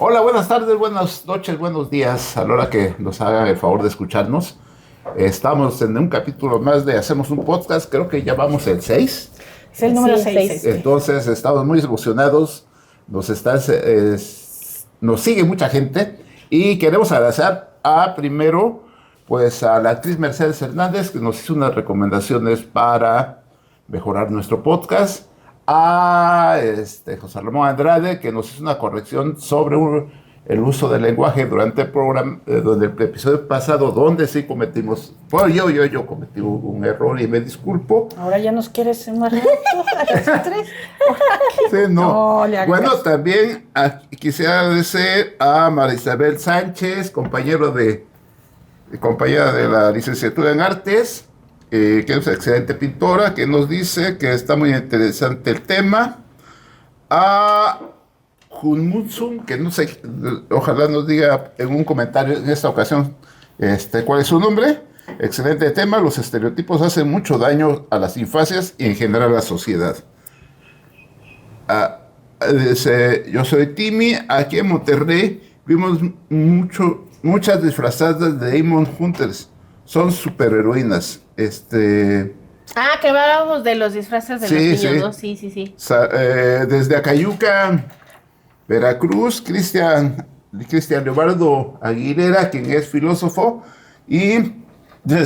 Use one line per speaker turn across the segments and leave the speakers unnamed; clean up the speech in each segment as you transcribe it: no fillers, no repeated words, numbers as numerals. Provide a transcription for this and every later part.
Hola, buenas tardes, buenas noches, buenos días, a la hora que nos hagan el favor de escucharnos. Estamos en un capítulo más de Hacemos un Podcast, creo que ya vamos el 6.
Es el número
Sí,
6.
seis.
Entonces estamos muy emocionados, nos sigue mucha gente y queremos agradecer primero pues a la actriz Mercedes Hernández, que nos hizo unas recomendaciones para mejorar nuestro podcast, a José Ramón Andrade, que nos hizo una corrección sobre el uso del lenguaje durante el programa, donde el episodio pasado, donde sí cometimos, bueno, yo cometí un error y me disculpo.
Ahora ya nos quieres embarrar a las 3.
Sí, no.
No,
Bueno, también quisiera agradecer a María Isabel Sánchez, compañera de la licenciatura en Artes, que es una excelente pintora, que nos dice que está muy interesante el tema. A Junmutsum, que no sé, ojalá nos diga en un comentario en esta ocasión cuál es su nombre. Excelente tema, los estereotipos hacen mucho daño a las infancias y en general a la sociedad. Yo soy Timmy, aquí en Monterrey vimos muchas disfrazadas de Demon Hunters, son superheroínas.
Ah, que hablábamos de los disfraces de
Sí,
los niños,
sí.
¿no? Sí.
Desde Acayuca, Veracruz, Cristian Leobardo Aguilera, quien es filósofo, y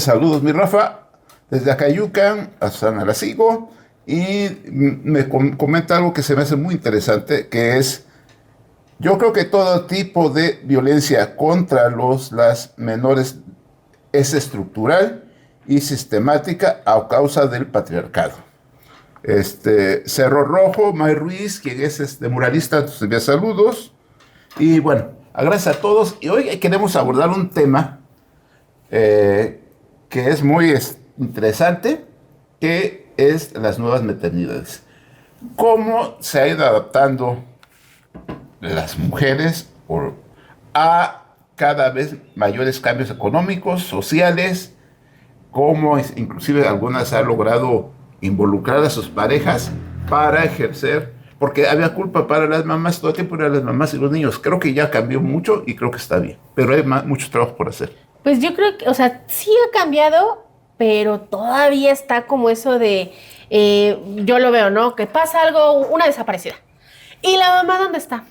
saludos, mi Rafa, desde Acayucan a San Arasigo, y me comenta algo que se me hace muy interesante, que es, yo creo que todo tipo de violencia contra las menores es estructural y sistemática a causa del patriarcado. Cerro Rojo, May Ruiz, quien es muralista, nos envía saludos. Y bueno, gracias a todos. Y hoy queremos abordar un tema que es muy interesante, que es las nuevas maternidades. Cómo se ha ido adaptando las mujeres a cada vez mayores cambios económicos, sociales, cómo inclusive algunas han logrado involucrar a sus parejas para ejercer, porque había culpa para las mamás, todo el tiempo eran las mamás y los niños. Creo que ya cambió mucho y creo que está bien, pero hay mucho trabajo por hacer.
Pues yo creo que, o sea, sí ha cambiado, pero todavía está como eso de, yo lo veo, ¿no? Que pasa algo, una desaparecida. ¿Y la mamá dónde está?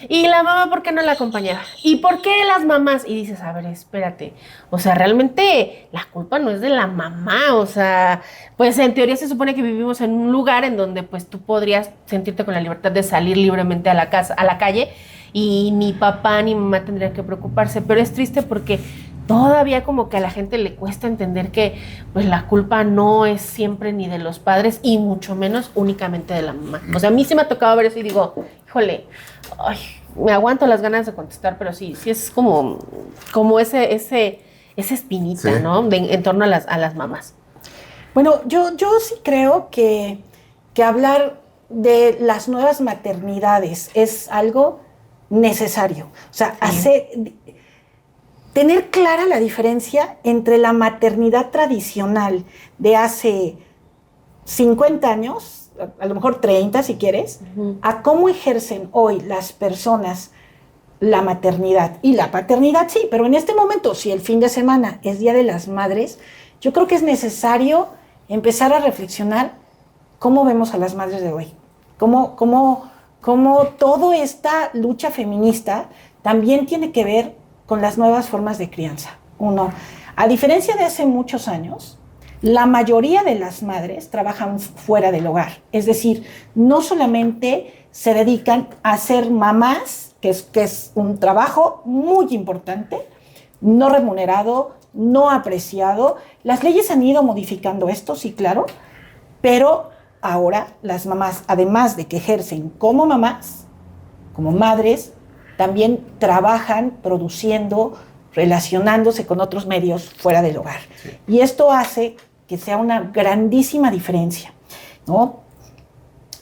¿Y la mamá por qué no la acompañaba? ¿Y por qué las mamás? Y dices, a ver, espérate. O sea, realmente la culpa no es de la mamá. O sea, pues en teoría se supone que vivimos en un lugar en donde pues tú podrías sentirte con la libertad de salir libremente a la casa, a la calle, y ni papá ni mamá tendrían que preocuparse. Pero es triste porque todavía como que a la gente le cuesta entender que pues la culpa no es siempre ni de los padres y mucho menos únicamente de la mamá. O sea, a mí sí me ha tocado ver eso y digo, híjole, ay, me aguanto las ganas de contestar, pero sí es como esa espinita,
Sí.
¿no? En torno a las mamás.
Bueno, yo sí creo que hablar de las nuevas maternidades es algo necesario. O sea, tener clara la diferencia entre la maternidad tradicional de hace 50 años, a lo mejor 30 si quieres, a cómo ejercen hoy las personas la maternidad y la paternidad, sí, pero en este momento, si el fin de semana es Día de las Madres, yo creo que es necesario empezar a reflexionar cómo vemos a las madres de hoy, cómo toda esta lucha feminista también tiene que ver con las nuevas formas de crianza. Uno, a diferencia de hace muchos años, la mayoría de las madres trabajan fuera del hogar, es decir, no solamente se dedican a ser mamás, que es un trabajo muy importante, no remunerado, no apreciado. Las leyes han ido modificando esto, sí, claro, pero ahora las mamás, además de que ejercen como mamás, como madres, también trabajan produciendo, relacionándose con otros medios fuera del hogar. Sí. Y esto hace que sea una grandísima diferencia, ¿no?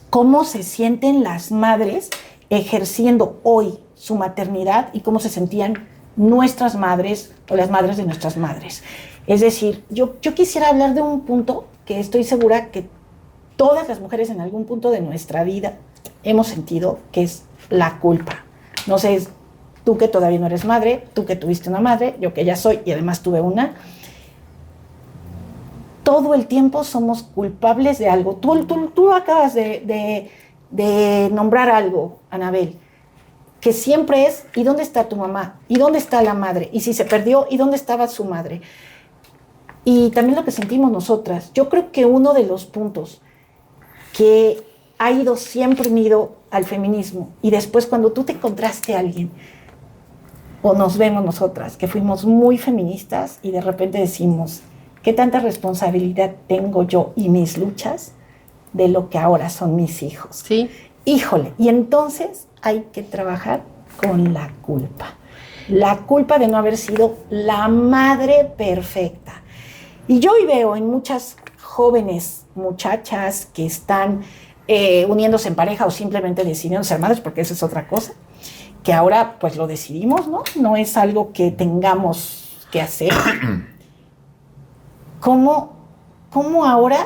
Cómo se sienten las madres ejerciendo hoy su maternidad y cómo se sentían nuestras madres o las madres de nuestras madres. Es decir, yo quisiera hablar de un punto que estoy segura que todas las mujeres en algún punto de nuestra vida hemos sentido, que es la culpa. No sé, tú que todavía no eres madre, tú que tuviste una madre, yo que ya soy y además tuve una, todo el tiempo somos culpables de algo. Tú acabas de nombrar algo, Anabel, que siempre es, ¿y dónde está tu mamá? ¿Y dónde está la madre? Y si se perdió, ¿y dónde estaba su madre? Y también lo que sentimos nosotras. Yo creo que uno de los puntos que ha ido siempre unido al feminismo, y después cuando tú te encontraste a alguien, o nos vemos nosotras, que fuimos muy feministas y de repente decimos, ¿qué tanta responsabilidad tengo yo y mis luchas de lo que ahora son mis hijos?
Sí.
Híjole, y entonces hay que trabajar con la culpa. La culpa de no haber sido la madre perfecta. Y yo hoy veo en muchas jóvenes muchachas que están uniéndose en pareja o simplemente decidiendo ser madres, porque esa es otra cosa, que ahora pues lo decidimos, ¿no? No es algo que tengamos que hacer. ¿Cómo ahora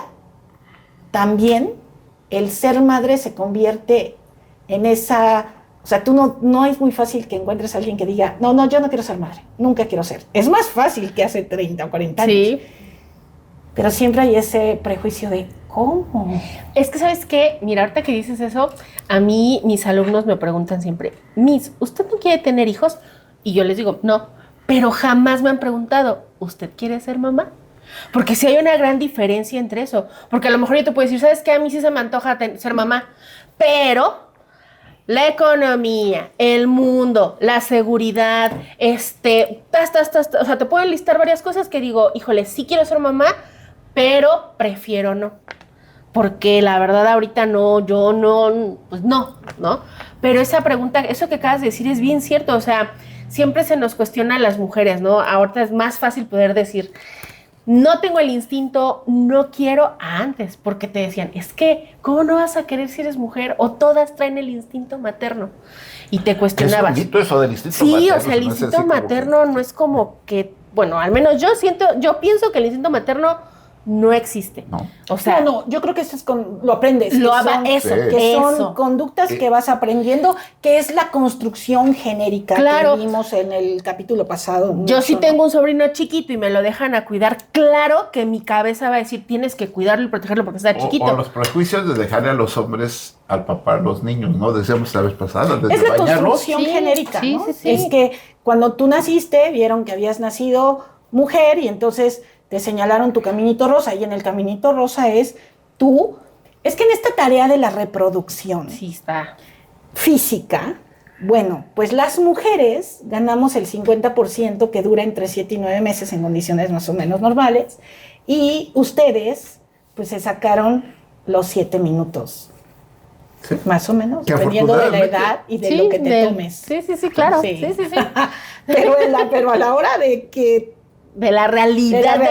también el ser madre se convierte en esa... O sea, tú no es muy fácil que encuentres a alguien que diga, no, yo no quiero ser madre, nunca quiero ser. Es más fácil que hace 30 o 40 años.
Sí.
Pero siempre hay ese prejuicio de, ¿cómo?
Es que, ¿sabes qué? Mira, ahorita que dices eso, a mí mis alumnos me preguntan siempre, Miss, ¿usted no quiere tener hijos? Y yo les digo, no, pero jamás me han preguntado, ¿usted quiere ser mamá? Porque sí hay una gran diferencia entre eso. Porque a lo mejor yo te puedo decir, ¿sabes qué? A mí sí se me antoja ser mamá, pero la economía, el mundo, la seguridad, o sea, te puedo listar varias cosas que digo, híjole, sí quiero ser mamá, pero prefiero no. Porque la verdad ahorita no, yo no, pues no. Pero esa pregunta, eso que acabas de decir es bien cierto, o sea, siempre se nos cuestiona a las mujeres, ¿no? Ahorita es más fácil poder decir, no tengo el instinto, no quiero, antes, porque te decían, es que, ¿cómo no vas a querer si eres mujer? O todas traen el instinto materno. Y te cuestionabas.
¿Es eso del instinto materno?
Sí, o sea, el instinto materno no es como que, bueno, al menos yo pienso que el instinto materno no existe.
No.
O sea,
no, yo creo que eso es lo aprendes. Que son conductas que vas aprendiendo, que es la construcción genérica que vimos en el capítulo pasado.
Yo sí tengo un sobrino chiquito y me lo dejan a cuidar. Claro que mi cabeza va a decir, tienes que cuidarlo y protegerlo porque está chiquito.
O los prejuicios de dejarle a los hombres al papá a los niños, ¿no? Decíamos la vez pasada, desde
es la
bañarlos.
construcción genérica, ¿no?
Sí.
Es que cuando tú naciste, vieron que habías nacido mujer y entonces te señalaron tu caminito rosa, y en el caminito rosa es tú. Es que en esta tarea de la reproducción física, bueno, pues las mujeres ganamos el 50% que dura entre 7 y 9 meses en condiciones más o menos normales, y ustedes pues se sacaron los 7 minutos. Sí. Más o menos, dependiendo de la edad y de lo que te tomes.
Sí, claro. Sí.
pero a la hora de que
de la realidad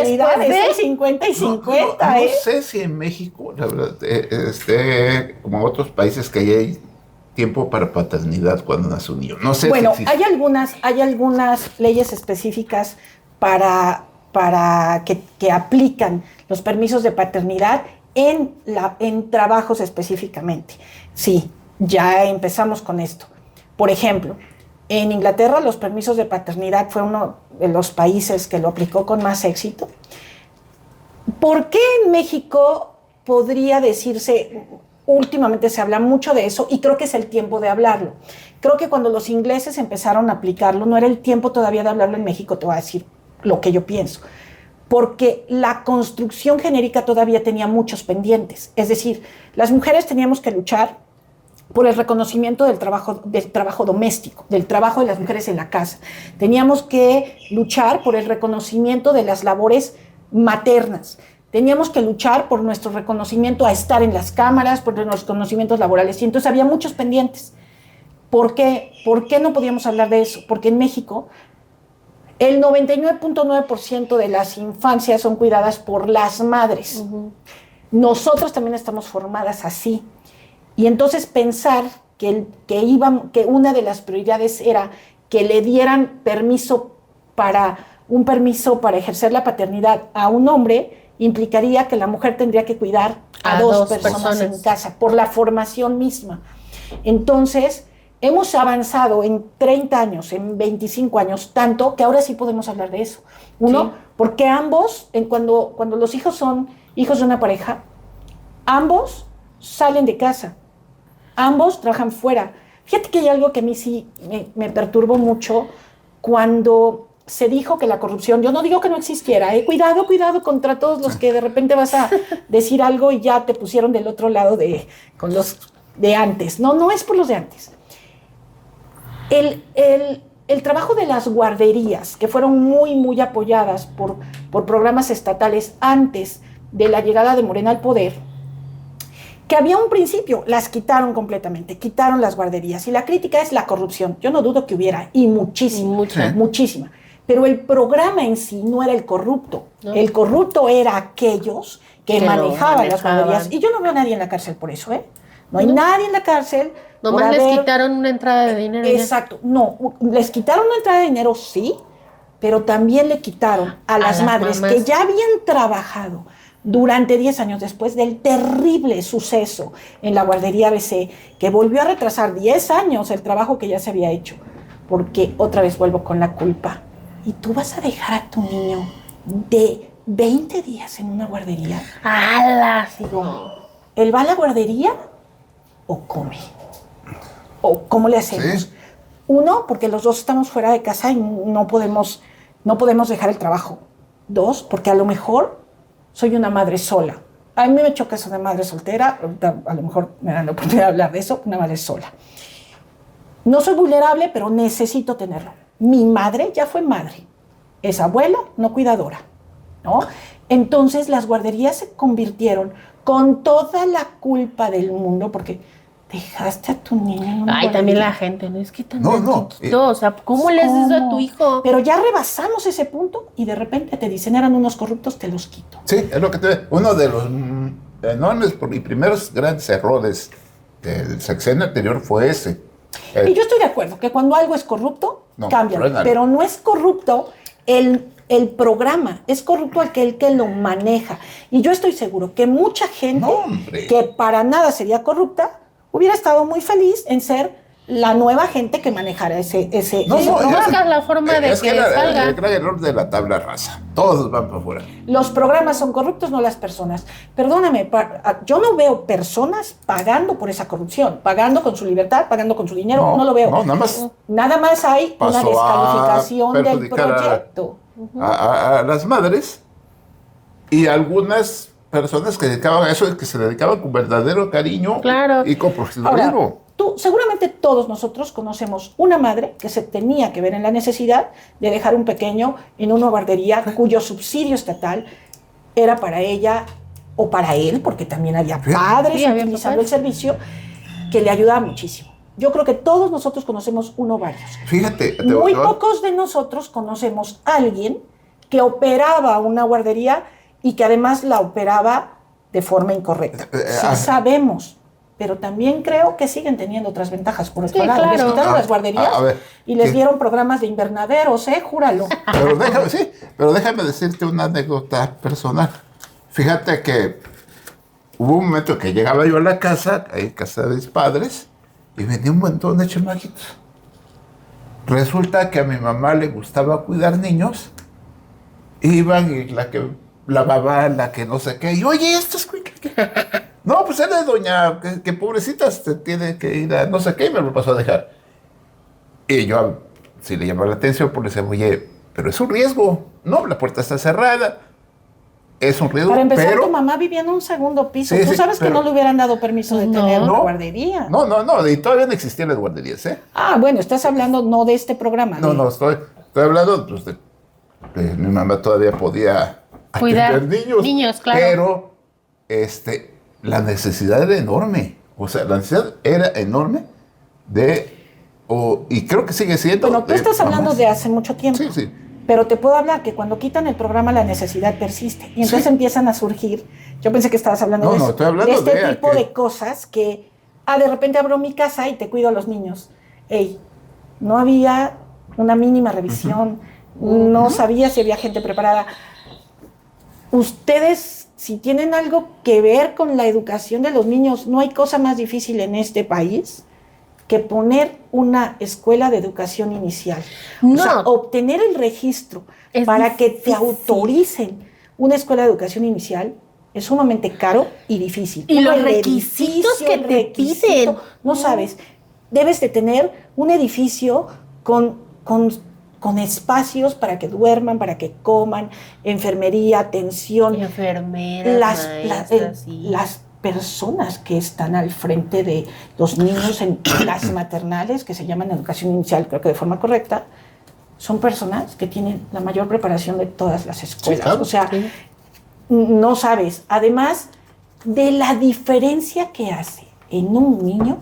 es 50 y 50.
No sé si en México, la verdad, como otros países, que hay tiempo para paternidad cuando nace un niño. No sé.
Bueno,
si
hay algunas leyes específicas para que aplican los permisos de paternidad en trabajos específicamente. Sí, ya empezamos con esto. Por ejemplo, en Inglaterra los permisos de paternidad fue uno de los países que lo aplicó con más éxito. ¿Por qué en México podría decirse, últimamente se habla mucho de eso y creo que es el tiempo de hablarlo? Creo que cuando los ingleses empezaron a aplicarlo, no era el tiempo todavía de hablarlo en México, te voy a decir lo que yo pienso. Porque la construcción genérica todavía tenía muchos pendientes. Es decir, las mujeres teníamos que luchar por el reconocimiento del trabajo doméstico, del trabajo de las mujeres en la casa. Teníamos que luchar por el reconocimiento de las labores maternas. Teníamos que luchar por nuestro reconocimiento a estar en las cámaras, por los reconocimientos laborales. Y entonces había muchos pendientes. ¿Por qué? ¿Por qué no podíamos hablar de eso? Porque en México el 99.9% de las infancias son cuidadas por las madres. Uh-huh. Nosotros también estamos formadas así. Y entonces pensar que una de las prioridades era que le dieran un permiso para ejercer la paternidad a un hombre, implicaría que la mujer tendría que cuidar a dos personas en casa, por la formación misma. Entonces, hemos avanzado en 30 años, en 25 años, tanto que ahora sí podemos hablar de eso. Uno, sí. Porque ambos, cuando los hijos son hijos de una pareja, ambos salen de casa, ambos trabajan fuera. Fíjate que hay algo que a mí sí me perturbó mucho cuando se dijo que la corrupción, yo no digo que no existiera, cuidado contra todos los que de repente vas a decir algo y ya te pusieron del otro lado con los de antes. No es por los de antes. El trabajo de las guarderías, que fueron muy apoyadas por programas estatales antes de la llegada de Morena al poder, que había un principio, las quitaron completamente, quitaron las guarderías. Y la crítica es la corrupción. Yo no dudo que hubiera, y muchísima. Pero el programa en sí no era el corrupto. No. El corrupto era aquellos que manejaban las guarderías. Y yo no veo a nadie en la cárcel por eso, ¿eh? No hay nadie en la cárcel.
Nomás les quitaron una entrada de dinero.
Exacto. No, les quitaron una entrada de dinero, sí, pero también le quitaron a las madres mamás que ya habían trabajado durante 10 años después del terrible suceso en la guardería ABC, que volvió a retrasar 10 años el trabajo que ya se había hecho, porque otra vez vuelvo con la culpa. ¿Y tú vas a dejar a tu niño de 20 días en una guardería?
¡Hala! Sí.
¿Él va a la guardería o come? ¿O cómo le hacemos? ¿Sí? Uno, porque los dos estamos fuera de casa y no podemos dejar el trabajo. Dos, porque a lo mejor soy una madre sola. A mí me choca eso de madre soltera, a lo mejor me dan la oportunidad de hablar de eso, una madre sola. No soy vulnerable, pero necesito tenerlo. Mi madre ya fue madre, es abuela, no cuidadora, ¿no? Entonces las guarderías se convirtieron con toda la culpa del mundo, porque dejaste a tu niño en una guardería.
También la gente, ¿no? Es que también chiquito, o sea, ¿cómo le haces eso a tu hijo?
Pero ya rebasamos ese punto y de repente te dicen, eran unos corruptos, te los quito.
Sí, es lo que uno de los enormes y primeros grandes errores del sexenio anterior fue ese.
Y yo estoy de acuerdo que cuando algo es corrupto, cambia. Pero no es corrupto el programa, es corrupto aquel que lo maneja. Y yo estoy seguro que mucha gente que para nada sería corrupta hubiera estado muy feliz en ser la nueva gente que manejara ese
programa. La forma de que salga.
El gran error de la tabla rasa. Todos van para afuera.
Los programas son corruptos, no las personas. Perdóname, yo no veo personas pagando por esa corrupción, pagando con su libertad, pagando con su dinero, no lo veo.
No,
nada más hay una descalificación del proyecto.
A las madres y algunas personas que dedicaban a eso, que se dedicaban con verdadero cariño y con profesionalismo.
Seguramente todos nosotros conocemos una madre que se tenía que ver en la necesidad de dejar un pequeño en una guardería cuyo subsidio estatal era para ella o para él, porque también había padres utilizando el servicio, que le ayudaba muchísimo. Yo creo que todos nosotros conocemos uno o varios.
Fíjate.
Muy pocos de nosotros conocemos a alguien que operaba una guardería y que además la operaba de forma incorrecta. Sí sabemos. Pero también creo que siguen teniendo otras ventajas por otro lado. Les quitaron las guarderías y les dieron programas de invernaderos, júralo.
Pero déjame decirte una anécdota personal. Fíjate que hubo un momento que llegaba yo a la casa, en casa de mis padres, y venía un montón de chamaquitos. Resulta que a mi mamá le gustaba cuidar niños, iban y la que lavaba, la que no sé qué, y oye, estos... No, pues era de doña, que pobrecita se tiene que ir a no sé qué, y me lo pasó a dejar. Y yo, si le llamaba la atención, pues le decía, oye, pero es un riesgo. No, la puerta está cerrada. Es un riesgo,
para empezar, tu mamá vivía en un segundo piso. Tú sabes que no le hubieran dado permiso de tener una guardería.
No, y todavía no existían las guarderías, ¿eh?
Bueno, estás hablando no de este programa.
No, estoy hablando pues, de mi mamá todavía podía
cuidar
atender
niños, claro.
Pero, la necesidad era enorme. O sea, la necesidad era enorme y creo que sigue siendo.
Bueno, tú estás hablando de hace mucho tiempo.
Sí.
Pero te puedo hablar que cuando quitan el programa la necesidad persiste. Y entonces empiezan a surgir. Yo pensé que estabas hablando de eso.
Estoy hablando
de este tipo de cosas que, de repente abro mi casa y te cuido a los niños. No había una mínima revisión. No sabía si había gente preparada. Ustedes, si tienen algo que ver con la educación de los niños, no hay cosa más difícil en este país que poner una escuela de educación inicial.
No.
O sea, obtener el registro
Es
para que te
difícil.
autoricen una escuela de educación inicial es sumamente caro y difícil.
Y los
El
requisitos que
el
te
requisito,
piden.
no sabes, debes de tener un edificio con espacios para que duerman, para que coman, enfermería, atención.
Y enfermeras, maestras, sí.
Las personas que están al frente de los niños en las maternales, que se llaman educación inicial, creo que de forma correcta, son personas que tienen la mayor preparación de todas las escuelas.
Sí, claro.
O sea,
Sí.
no sabes, además de la diferencia que hace en un niño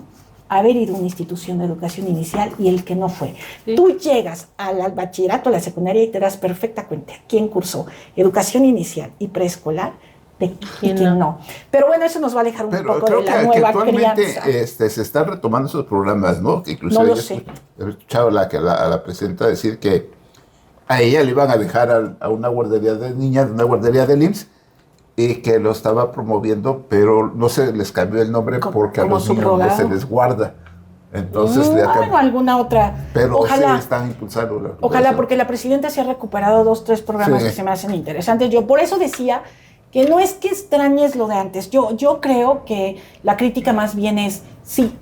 haber ido a una institución de educación inicial y el que no fue.
Sí.
Tú llegas al bachillerato, a la secundaria y te das perfecta cuenta quién cursó educación inicial y preescolar de quién no. Pero bueno, eso nos va a alejar un
Pero
poco
creo
de la
que
nueva
actualmente
crianza.
se están retomando esos programas, ¿no? Que incluso
No lo
yo
sé.
he escuchado a la presidenta decir que a ella le iban a dejar a una guardería de niñas, una guardería del IMSS, y que lo estaba promoviendo, pero no se les cambió el nombre porque a
como
los niños no
subrogado.
se les guarda. Entonces le ha
Bueno, alguna otra.
pero
Ojalá.
sí están impulsando.
Ojalá, porque la presidenta se ha recuperado 2, 3 programas
Sí.
que se me hacen interesantes. Yo por eso decía que no es que extrañes lo de antes. Yo creo que la crítica más bien es, sí,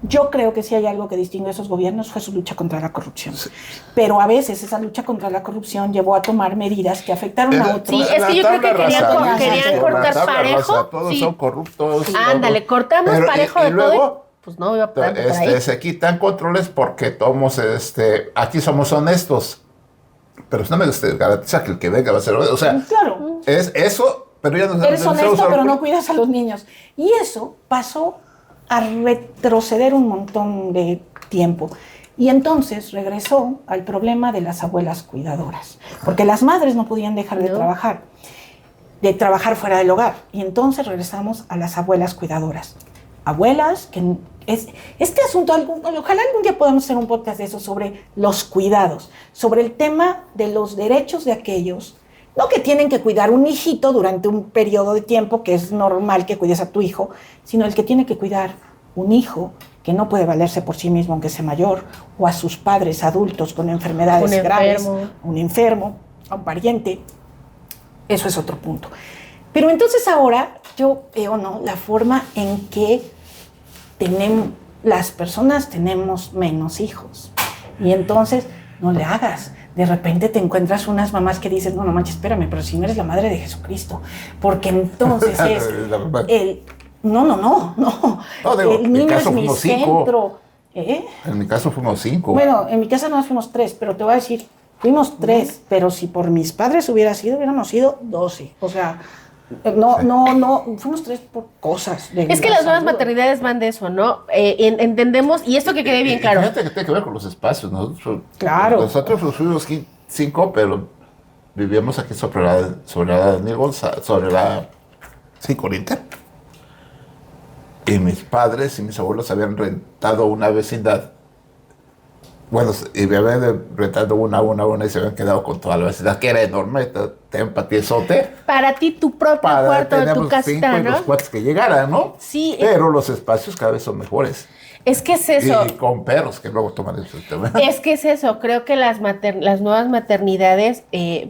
yo creo que si hay algo que distingue a esos gobiernos fue su lucha contra la corrupción.
Sí.
Pero a veces esa lucha contra la corrupción llevó a tomar medidas que afectaron a otros.
Sí, es que yo creo que querían cortar parejo.
Todos
Sí.
son corruptos.
Ándale,
todos.
cortamos
Pero,
parejo
y
de todo.
luego,
Pues no, iba por ahí.
se quitan controles porque todos, aquí somos honestos. Pero eso no me garantiza que el que venga va a ser honesto. O sea,
Claro.
es eso, pero ya no
Eres honesto, pero no
cuida.
cuidas a los niños. Y eso pasó a retroceder un montón de tiempo. Y entonces regresó al problema de las abuelas cuidadoras. Porque las madres no podían dejar de trabajar fuera del hogar. Y entonces regresamos a las abuelas cuidadoras. Abuelas que... Este asunto, ojalá algún día podamos hacer un podcast de eso sobre los cuidados, sobre el tema de los derechos de aquellos, no que tienen que cuidar un hijito durante un periodo de tiempo, que es normal que cuides a tu hijo, sino el que tiene que cuidar un hijo que no puede valerse por sí mismo aunque sea mayor, o a sus padres adultos con enfermedades graves, un enfermo, a un pariente. Eso es otro punto. Pero entonces ahora yo veo, ¿no?, la forma en que las personas tenemos menos hijos. Y entonces no le hagas. De repente te encuentras unas mamás que dicen, no manches, espérame, pero si no eres la madre de Jesucristo. Porque entonces es el niño es mi centro.
En mi caso fuimos 5.
Bueno, en mi casa no fuimos 3, pero te voy a decir, fuimos 3, pero si por mis padres hubiéramos sido 12. O sea, no, fuimos 3 por cosas.
Es que las nuevas maternidades van de eso, ¿no? Entendemos, y esto que quede bien claro.
Fíjate que tiene que ver con los espacios.
Nosotros
fuimos 5, pero vivíamos aquí sobre la Oriente. Y mis padres y mis abuelos habían rentado una vecindad. Bueno, y me habían rentado una y se habían quedado con toda la vecindad, que era enorme, te empatiezote.
Para ti, tu propio cuarto de tu casita, ¿no?
Y los cuates que llegaran, ¿no?
Sí.
Pero los espacios cada vez son mejores.
Es que es eso.
Y con perros que luego toman el tema.
Es que es eso. Creo que las nuevas maternidades,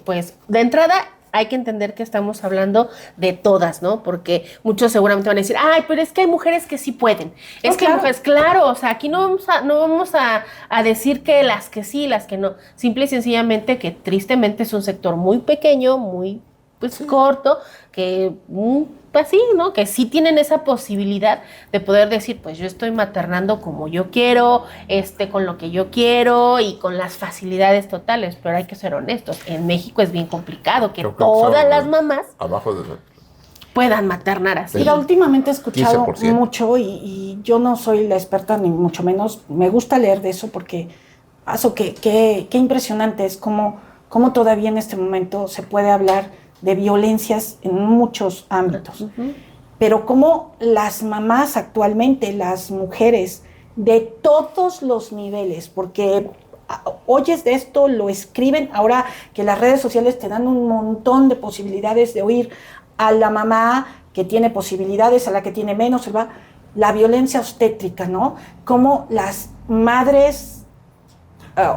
pues, de entrada, hay que entender que estamos hablando de todas, ¿no? Porque muchos seguramente van a decir, ay, pero es que hay mujeres que sí pueden. Es que hay mujeres, claro, o sea, aquí no vamos a decir que las que sí, las que no. Simple y sencillamente que tristemente es un sector muy pequeño, muy corto, que así, ¿no? Que sí tienen esa posibilidad de poder decir, pues yo estoy maternando como yo quiero, con lo que yo quiero y con las facilidades totales, pero hay que ser honestos. En México es bien complicado que todas las mamás puedan maternar así.
Mira, últimamente he escuchado
15%.
mucho y yo no soy la experta ni mucho menos, me gusta leer de eso porque qué impresionante es cómo todavía en este momento se puede hablar de violencias en muchos ámbitos. Pero cómo las mamás actualmente, las mujeres de todos los niveles, porque oyes de esto, lo escriben, ahora que las redes sociales te dan un montón de posibilidades de oír a la mamá que tiene posibilidades, a la que tiene menos, la violencia obstétrica, ¿no? Cómo las madres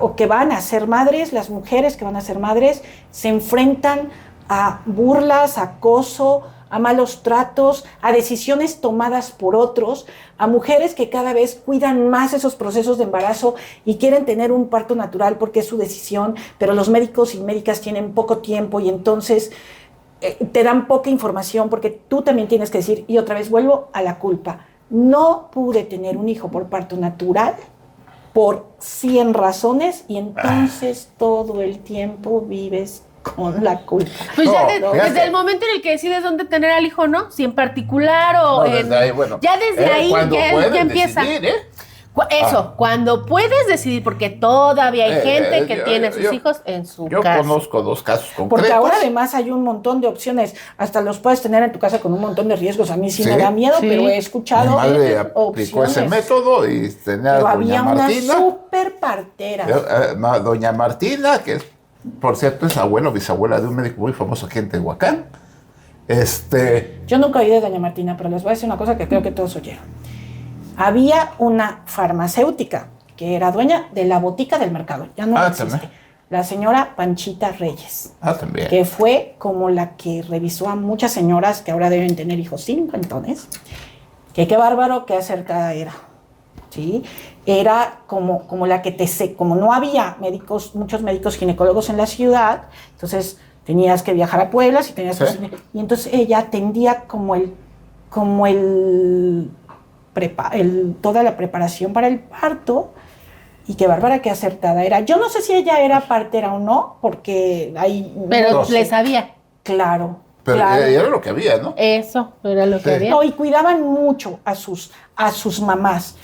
o que van a ser madres, las mujeres que van a ser madres, se enfrentan a burlas, a acoso, a malos tratos, a decisiones tomadas por otros, a mujeres que cada vez cuidan más esos procesos de embarazo y quieren tener un parto natural porque es su decisión, pero los médicos y médicas tienen poco tiempo y entonces te dan poca información porque tú también tienes que decir, y otra vez vuelvo a la culpa, no pude tener un hijo por parto natural por 100 razones y entonces todo el tiempo vives con la culpa.
Pues ya
No,
desde el momento en el que decides dónde tener al hijo, ¿no? Si en particular o
No, desde ahí, bueno,
ya desde ahí
cuando puedes
ya empieza.
decidir,
Eso, cuando puedes decidir, porque todavía hay gente que tiene a sus hijos en su
Yo
casa.
conozco 2 casos concretos.
Porque ahora además hay un montón de opciones, hasta los puedes tener en tu casa con un montón de riesgos. A mí sí me da miedo, pero he escuchado
Mi madre
esas
aplicó
opciones.
ese método y tenía
Pero
a
había
doña
una
Martina.
súper partera.
Doña Martina, que es, por cierto, es abuela o bisabuela de un médico muy famoso aquí en Tehuacán.
Yo nunca oí de doña Martina, pero les voy a decir una cosa que creo que todos oyeron. Había una farmacéutica que era dueña de la botica del mercado. Ya no existe.
También.
La señora Panchita Reyes.
También.
Que fue como la que revisó a muchas señoras que ahora deben tener hijos cincuentones. Que qué bárbaro, qué acertada era. ¿Sí? Era como la que como no había muchos médicos ginecólogos en la ciudad, entonces tenías que viajar a Puebla y entonces ella atendía toda la preparación para el parto. Y qué bárbara, qué acertada era. Yo no sé si ella era partera o no, porque ahí...
Pero
no
le
sé.
sabía.
Claro.
Pero
claro.
era lo que había, ¿no?
Eso era lo que había.
No, y cuidaban mucho a sus mamás.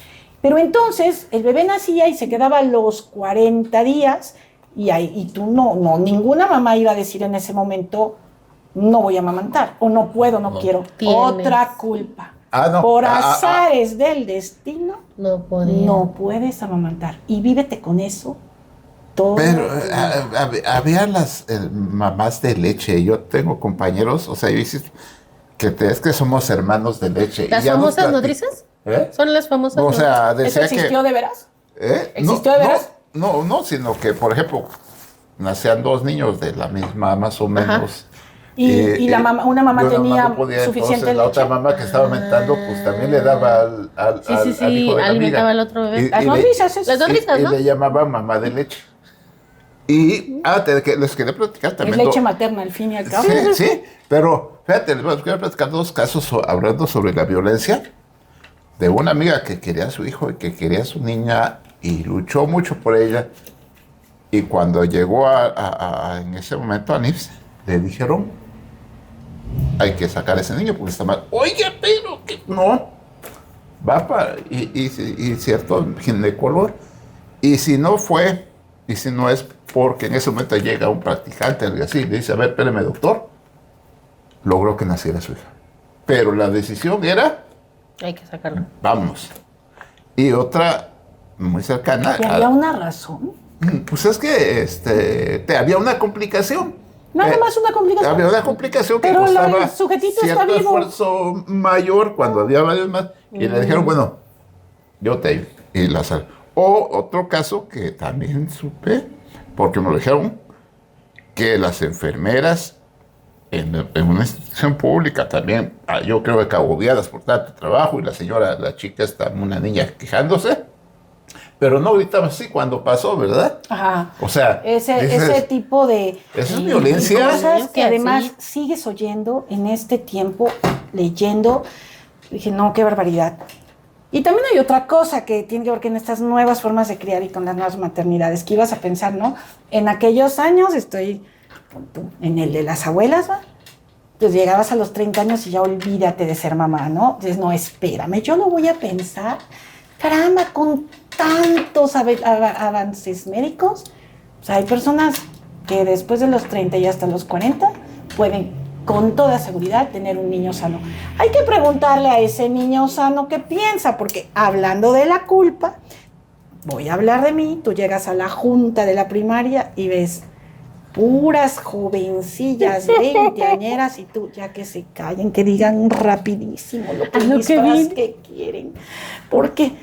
Pero entonces el bebé nacía y se quedaba los 40 días y tú ninguna mamá iba a decir en ese momento, no voy a amamantar, o no puedo, no quiero.
Tienes.
Otra culpa.
No.
Por azares del destino,
No podía.
no puedes amamantar. Y vívete con eso todo.
Pero había las mamás de leche. Yo tengo compañeros, o sea, yo insisto, es que somos hermanos de leche.
¿Las
Y ya
famosas nodrizas? ¿Son las famosas
O sea,
¿Eso
decía
existió de veras?
¿Existió
de veras?
No, sino que, por ejemplo, nacían 2 niños de la misma, más o menos.
Y una mamá tenía suficiente
leche. La otra
leche.
mamá que estaba aumentando, pues también le daba al hijo de la
alimentaba
amiga.
al otro bebé.
Las nodrizas, eso.
Las nodrizas, ¿no?
Y le llamaba mamá de leche. Y les quería platicar
Es
también.
leche materna, al fin y al cabo.
Sí, pero fíjate, les voy a platicar 2 casos hablando sobre la violencia de una amiga que quería a su hijo y que quería a su niña y luchó mucho por ella. Y cuando llegó en ese momento a NIPS, le dijeron, hay que sacar a ese niño porque está mal. Oye, pero que no. Va para... Y cierto, ginecólogo. Y si no fue, y si no es porque en ese momento llega un practicante, algo así, le dice, a ver, espéreme, doctor. Logró que naciera su hija. Pero la decisión era...
Hay que sacarlo.
Vámonos. Y otra muy cercana.
¿Y había una razón?
Pues es que había una complicación.
Nada más una complicación.
Había una complicación que
Pero
costaba
el sujetito
cierto
está vivo.
esfuerzo mayor cuando había varios más. Y le dijeron, bueno, yo te ayudo. Y la sal. O otro caso que también supe, porque me lo dijeron, que las enfermeras en una institución pública también, yo creo que agobiadas por tanto trabajo, y la chica está, una niña quejándose, pero no gritaba así cuando pasó, ¿verdad?
Ajá.
O sea,
ese tipo de...
Esa es violencia.
Cosas que además
Sí.
sigues oyendo en este tiempo, leyendo. Dije, no, qué barbaridad. Y también hay otra cosa que tiene que ver con estas nuevas formas de criar y con las nuevas maternidades, que ibas a pensar, ¿no? En aquellos años en el de las abuelas, ¿va? Entonces llegabas a los 30 años y ya olvídate de ser mamá, ¿no? Entonces, no, espérame, yo lo voy a pensar. Caramba, con tantos avances médicos, o sea, hay personas que después de los 30 y hasta los 40 pueden con toda seguridad tener un niño sano. Hay que preguntarle a ese niño sano qué piensa, porque hablando de la culpa, voy a hablar de mí, tú llegas a la junta de la primaria y ves puras jovencillas, veinteañeras, y tú, ya que se callen, que digan rapidísimo lo que quieren. ¿Por qué?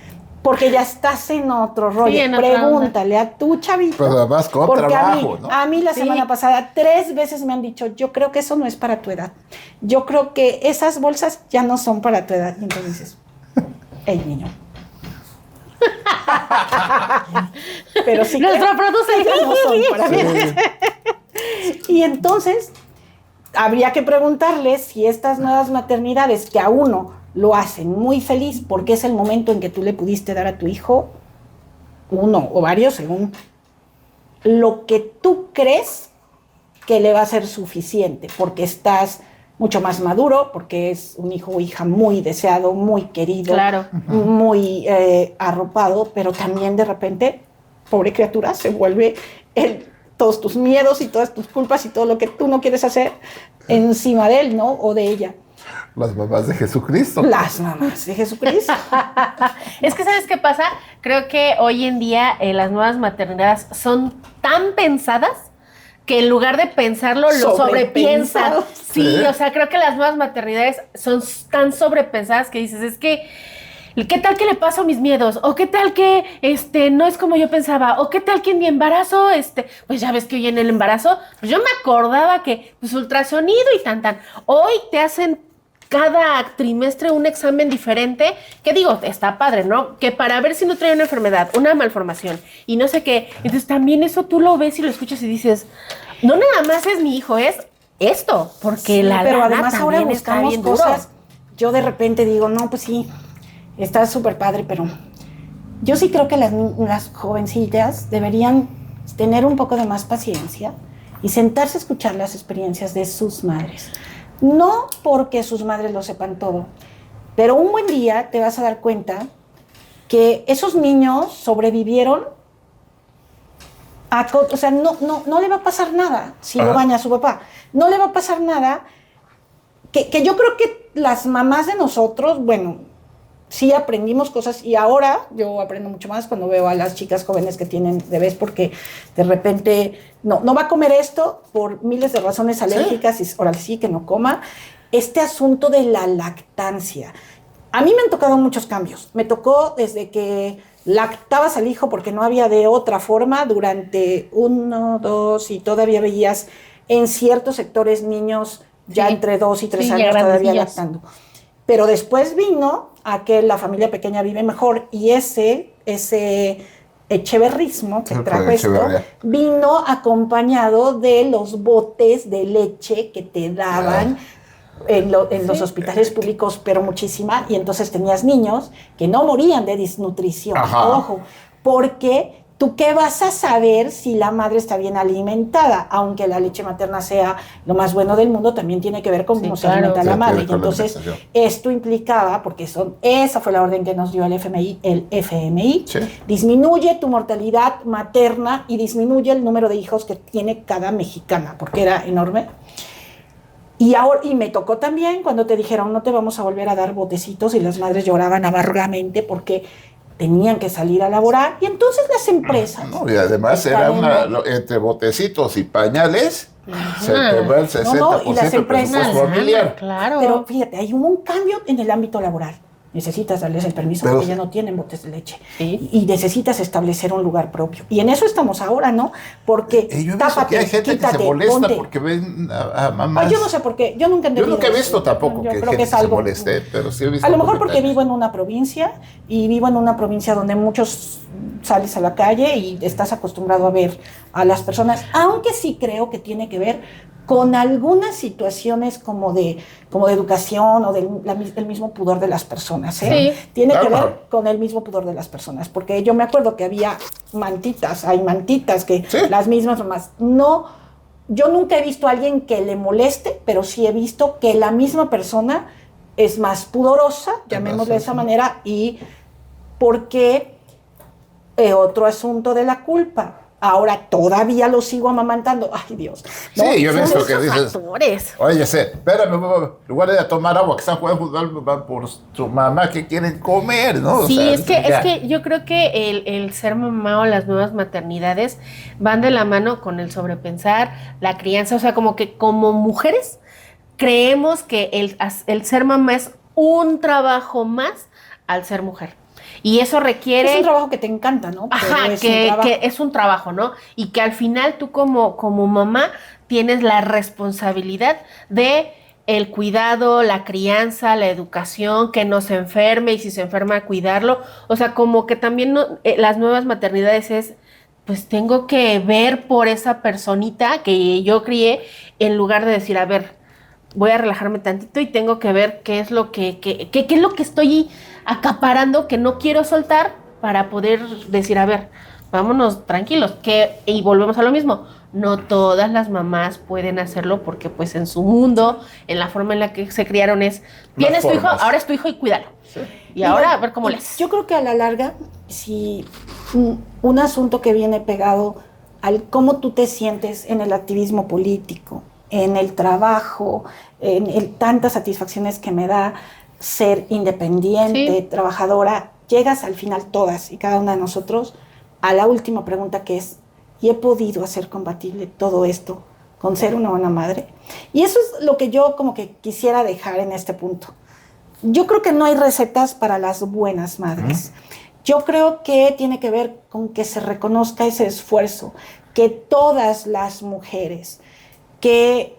Porque ya estás en otro rollo.
en
Pregúntale a tu chavito.
Pero además con
porque
trabajo, ¿no?
A mí la semana pasada 3 veces me han dicho, yo creo que eso no es para tu edad. Yo creo que esas bolsas ya no son para tu edad. Y entonces dices, el niño. Pero sí,
nuestro productor
ya no son para mí. Y entonces habría que preguntarles si estas nuevas maternidades que a uno lo hacen muy feliz porque es el momento en que tú le pudiste dar a tu hijo uno o varios según lo que tú crees que le va a ser suficiente, porque estás mucho más maduro, porque es un hijo o hija muy deseado, muy querido,
claro,
muy arropado, pero también de repente, pobre criatura, se vuelve todos tus miedos y todas tus culpas y todo lo que tú no quieres hacer encima de él, ¿no? O de ella.
Las mamás de Jesucristo.
Las mamás de Jesucristo.
Es que, ¿sabes qué pasa? Creo que hoy en día las nuevas maternidades son tan pensadas que en lugar de pensarlo, lo sobrepiensan. Sí, o sea, creo que las nuevas maternidades son tan sobrepensadas que dices, es que, ¿qué tal que le paso mis miedos? ¿O qué tal que no es como yo pensaba? ¿O qué tal que en mi embarazo, pues ya ves que hoy en el embarazo, pues yo me acordaba que, pues ultrasonido y tan. Hoy te hacen cada trimestre un examen diferente, que digo, está padre, ¿no? Que para ver si no trae una enfermedad, una malformación y no sé qué. Entonces también eso tú lo ves y lo escuchas y dices, no nada más es mi hijo, es esto, porque sí,
pero además ahora buscamos cosas. Yo de repente digo, no, pues sí, está súper padre, pero yo sí creo que las jovencillas deberían tener un poco de más paciencia y sentarse a escuchar las experiencias de sus madres. No porque sus madres lo sepan todo, pero un buen día te vas a dar cuenta que esos niños sobrevivieron, o sea, no le va a pasar nada si lo baña a su papá. No le va a pasar nada, que yo creo que las mamás de nosotros, bueno, sí aprendimos cosas y ahora yo aprendo mucho más cuando veo a las chicas jóvenes que tienen bebés porque de repente no va a comer esto por miles de razones alérgicas y ahora sí que no coma. Este asunto de la lactancia. A mí me han tocado muchos cambios. Me tocó desde que lactabas al hijo porque no había de otra forma durante 1, 2 y todavía veías en ciertos sectores niños ya entre 2 y 3 años todavía lactando. Pero después vino a que la familia pequeña vive mejor y ese echeverrismo que trajo esto vino acompañado de los botes de leche que te daban en los hospitales públicos, pero muchísima, y entonces tenías niños que no morían de desnutrición. Ojo, porque ¿tú qué vas a saber si la madre está bien alimentada? Aunque la leche materna sea lo más bueno del mundo, también tiene que ver con cómo se alimenta la madre. Y entonces, esto implicaba, porque esa fue la orden que nos dio el FMI, disminuye tu mortalidad materna y disminuye el número de hijos que tiene cada mexicana, porque era enorme. Y me tocó también cuando te dijeron, no te vamos a volver a dar botecitos, y las madres lloraban amargamente porque tenían que salir a laborar, y entonces las empresas...
No, y además era entre botecitos y pañales, se te va el 60%
y las empresas,
familiar.
Claro.
Pero fíjate, hay un cambio en el ámbito laboral. Necesitas darles el permiso porque ya no tienen botes de leche.
Sí.
Y necesitas establecer un lugar propio. Y en eso estamos ahora, ¿no? Porque
yo tápate, que hay gente que se molesta porque ven a mamás.
Yo no sé por qué. Yo nunca he entendido.
Yo nunca he visto tampoco que gente se moleste, pero sí he visto.
A lo mejor porque vivo en una provincia y vivo en una provincia donde muchos sales a la calle y estás acostumbrado a ver a las personas, aunque sí creo que tiene que ver con algunas situaciones como de educación o del mismo pudor de las personas. Sí, tiene que ver con el mismo pudor de las personas, porque yo me acuerdo que había hay mantitas que las mismas mamás, yo nunca he visto a alguien que le moleste, pero sí he visto que la misma persona es más pudorosa, llamémosle de esa manera, y porque otro asunto de la culpa. ahora todavía lo sigo amamantando. Ay, Dios. ¿no?
Sí, yo he visto que
Muchos
dices,
factores.
oye, espérame, en lugar de tomar agua, que están jugando fútbol, van por su mamá que quieren comer, ¿no? O
Sí,
sea,
es que yo creo que el ser mamá o las nuevas maternidades van de la mano con el sobrepensar, la crianza, o sea, como que como mujeres creemos que el ser mamá es un trabajo más al ser mujer. Y eso requiere...
Es un trabajo que te encanta, ¿no?
Ajá,
Pero
que es un trabajo, ¿no? Y que al final tú como mamá tienes la responsabilidad de el cuidado, la crianza, la educación, que no se enferme y si se enferma cuidarlo. O sea, como que también las nuevas maternidades es, pues tengo que ver por esa personita que yo crié en lugar de decir, a ver, voy a relajarme tantito y tengo que ver qué es lo qué es lo que estoy acaparando que no quiero soltar para poder decir, a ver, vámonos tranquilos, y volvemos a lo mismo. No todas las mamás pueden hacerlo porque pues en su mundo, en la forma en la que se criaron es, tienes tu hijo, ahora es tu hijo y cuídalo. Sí. Y ahora a ver cómo le haces.
Yo creo que a la larga, si un asunto que viene pegado al cómo tú te sientes en el activismo político, en el trabajo, en tantas satisfacciones que me da ser independiente, sí, trabajadora, llegas al final todas y cada una de nosotros a la última pregunta que es, ¿y he podido hacer compatible todo esto con ser una buena madre? Y eso es lo que yo como que quisiera dejar en este punto. Yo creo que no hay recetas para las buenas madres. Yo creo que tiene que ver con que se reconozca ese esfuerzo que todas las mujeres que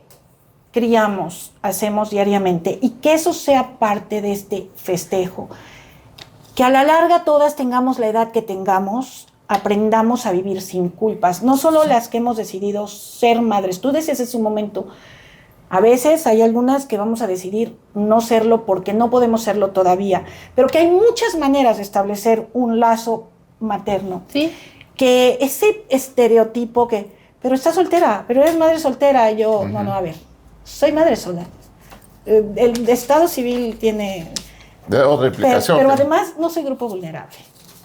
criamos, hacemos diariamente, y que eso sea parte de este festejo. Que a la larga todas tengamos la edad que tengamos, aprendamos a vivir sin culpas, no solo las que hemos decidido ser madres. Tú decías en su momento, a veces hay algunas que vamos a decidir no serlo porque no podemos serlo todavía, pero que hay muchas maneras de establecer un lazo materno.
Sí.
Que ese estereotipo que, pero estás soltera, pero eres madre soltera, yo, no, a ver, soy madre sola. El Estado civil tiene...
De otra implicación.
Pero además no soy grupo vulnerable.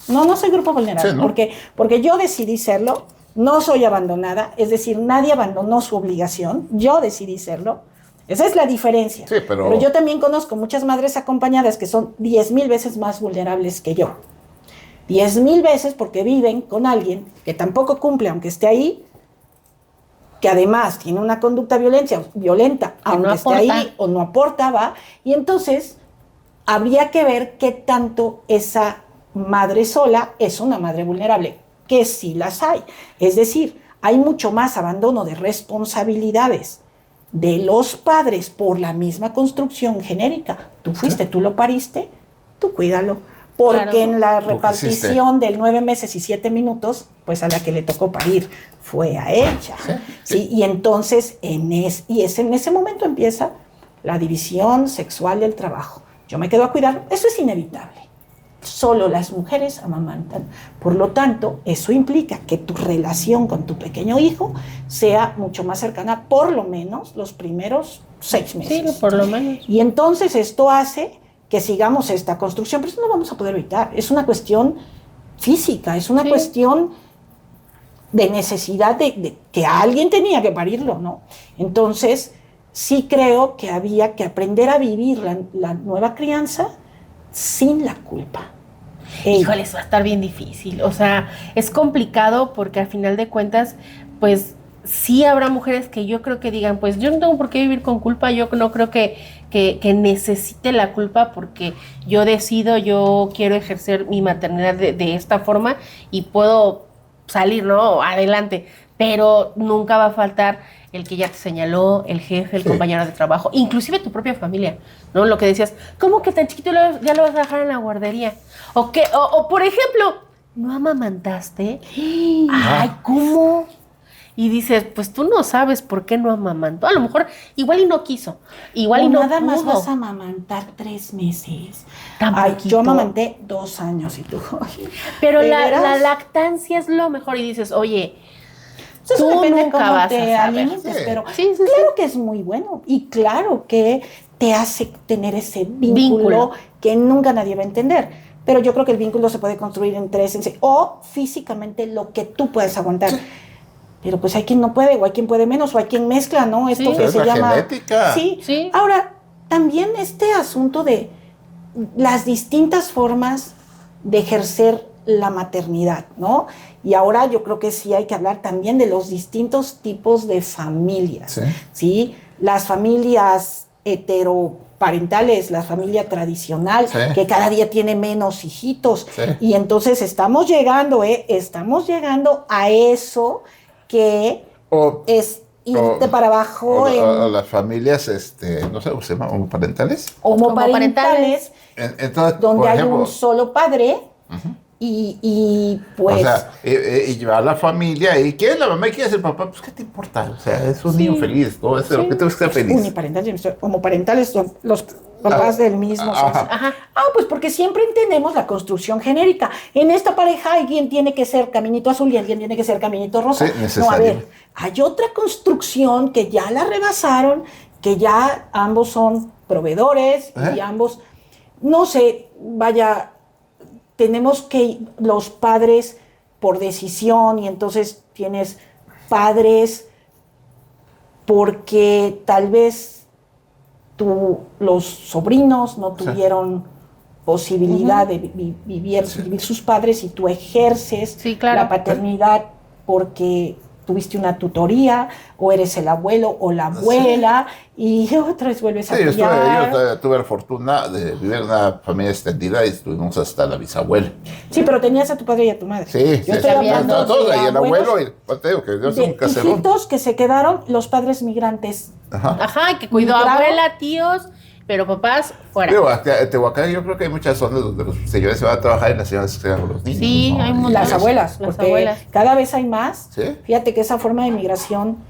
No soy grupo vulnerable, sí, ¿no? porque yo decidí serlo, no soy abandonada, es decir, nadie abandonó su obligación, yo decidí serlo. Esa es la diferencia.
Sí, pero
yo también conozco muchas madres acompañadas que son 10,000 veces más vulnerables que yo. 10,000 veces porque viven con alguien que tampoco cumple, aunque esté ahí, que además tiene una conducta violenta, aunque esté ahí o no aporta, va. Y entonces habría que ver qué tanto esa madre sola es una madre vulnerable, que sí las hay. Es decir, hay mucho más abandono de responsabilidades de los padres por la misma construcción genérica. Tú fuiste, tú lo pariste, tú cuídalo. Porque claro, en la repartición del 9 meses y 7 minutos, pues a la que le tocó parir fue a ella. ¿Sí? Y entonces en ese momento empieza la división sexual del trabajo. Yo me quedo a cuidar, eso es inevitable. Solo las mujeres amamantan. Por lo tanto, eso implica que tu relación con tu pequeño hijo sea mucho más cercana, por lo menos los primeros 6 meses.
Sí, por lo menos.
Y entonces esto hace que sigamos esta construcción, pero eso no vamos a poder evitar. Es una cuestión física, es una cuestión de necesidad de que alguien tenía que parirlo, ¿no? Entonces, sí creo que había que aprender a vivir la nueva crianza sin la culpa.
Híjole, eso va a estar bien difícil. O sea, es complicado porque al final de cuentas, pues sí habrá mujeres que yo creo que digan, pues yo no tengo por qué vivir con culpa, yo no creo que necesite la culpa porque yo decido, yo quiero ejercer mi maternidad de esta forma y puedo salir, ¿no? Adelante. Pero nunca va a faltar el que ya te señaló, el jefe, el compañero de trabajo, inclusive tu propia familia, ¿no? Lo que decías, ¿cómo que tan chiquito ya lo vas a dejar en la guardería? O por ejemplo, ¿no amamantaste? Ay, ¿cómo? Y dices, pues tú no sabes por qué no amamantó. A lo mejor igual y no quiso, igual y no
nada
pudo.
Más vas a amamantar 3 meses.
Ay,
yo amamanté 2 años y tú.
Pero la lactancia es lo mejor y dices, oye,
eso
tú
depende
nunca
cómo
vas
te
a saber.
alimentes, pero claro que es muy bueno y claro que te hace tener ese vínculo que nunca nadie va a entender. pero yo creo que el vínculo se puede construir en 3, en 6, o físicamente lo que tú puedes aguantar. Sí. Pero pues hay quien no puede, o hay quien puede menos, o hay quien mezcla, ¿no? Esto que se llama
genética.
Sí. Ahora, también este asunto de las distintas formas de ejercer la maternidad, ¿no? Y ahora yo creo que sí hay que hablar también de los distintos tipos de familias, ¿sí? Las familias heteroparentales, la familia tradicional, que cada día tiene menos hijitos, y entonces estamos llegando a eso que es irte para abajo
o las familias, no sé, ¿cómo se llama? ¿Homoparentales?
Homoparentales,
entonces,
donde hay un solo padre, y pues...
O sea, y llevar a la familia, y ¿quién es la mamá y quién es el papá? Pues, ¿qué te importa? O sea, es un niño feliz, todo eso, lo que tengo que estar feliz.
Uniparentales, homoparentales son los papás del mismo sexo. Pues porque siempre entendemos la construcción genérica. En esta pareja alguien tiene que ser caminito azul y alguien tiene que ser caminito rosa. No, a ver, hay otra construcción que ya la rebasaron, que ya ambos son proveedores y ambos, no sé, vaya, tenemos que los padres por decisión, y entonces tienes padres porque tal vez los sobrinos no tuvieron posibilidad de vivir sus padres, y tú ejerces la paternidad porque tuviste una tutoría, o eres el abuelo o la abuela, y otra vez vuelves a criar.
Yo tuve la fortuna de vivir en una familia extendida y estuvimos hasta la bisabuela.
Sí, pero tenías a tu padre y a tu madre.
Sí,
yo estoy hablando
todos, y el abuelo, y te digo que yo soy un caserón.
Hijitos que se quedaron, los padres migrantes.
Ajá, que cuidó a abuela, tíos, pero papás fuera.
Digo, en Tehuacán yo creo que hay muchas zonas donde los señores se van a trabajar y las señoras se quedan con los niños.
Sí,
¿no?
hay
las abuelas, porque cada vez hay más.
¿Sí?
Fíjate que esa forma de migración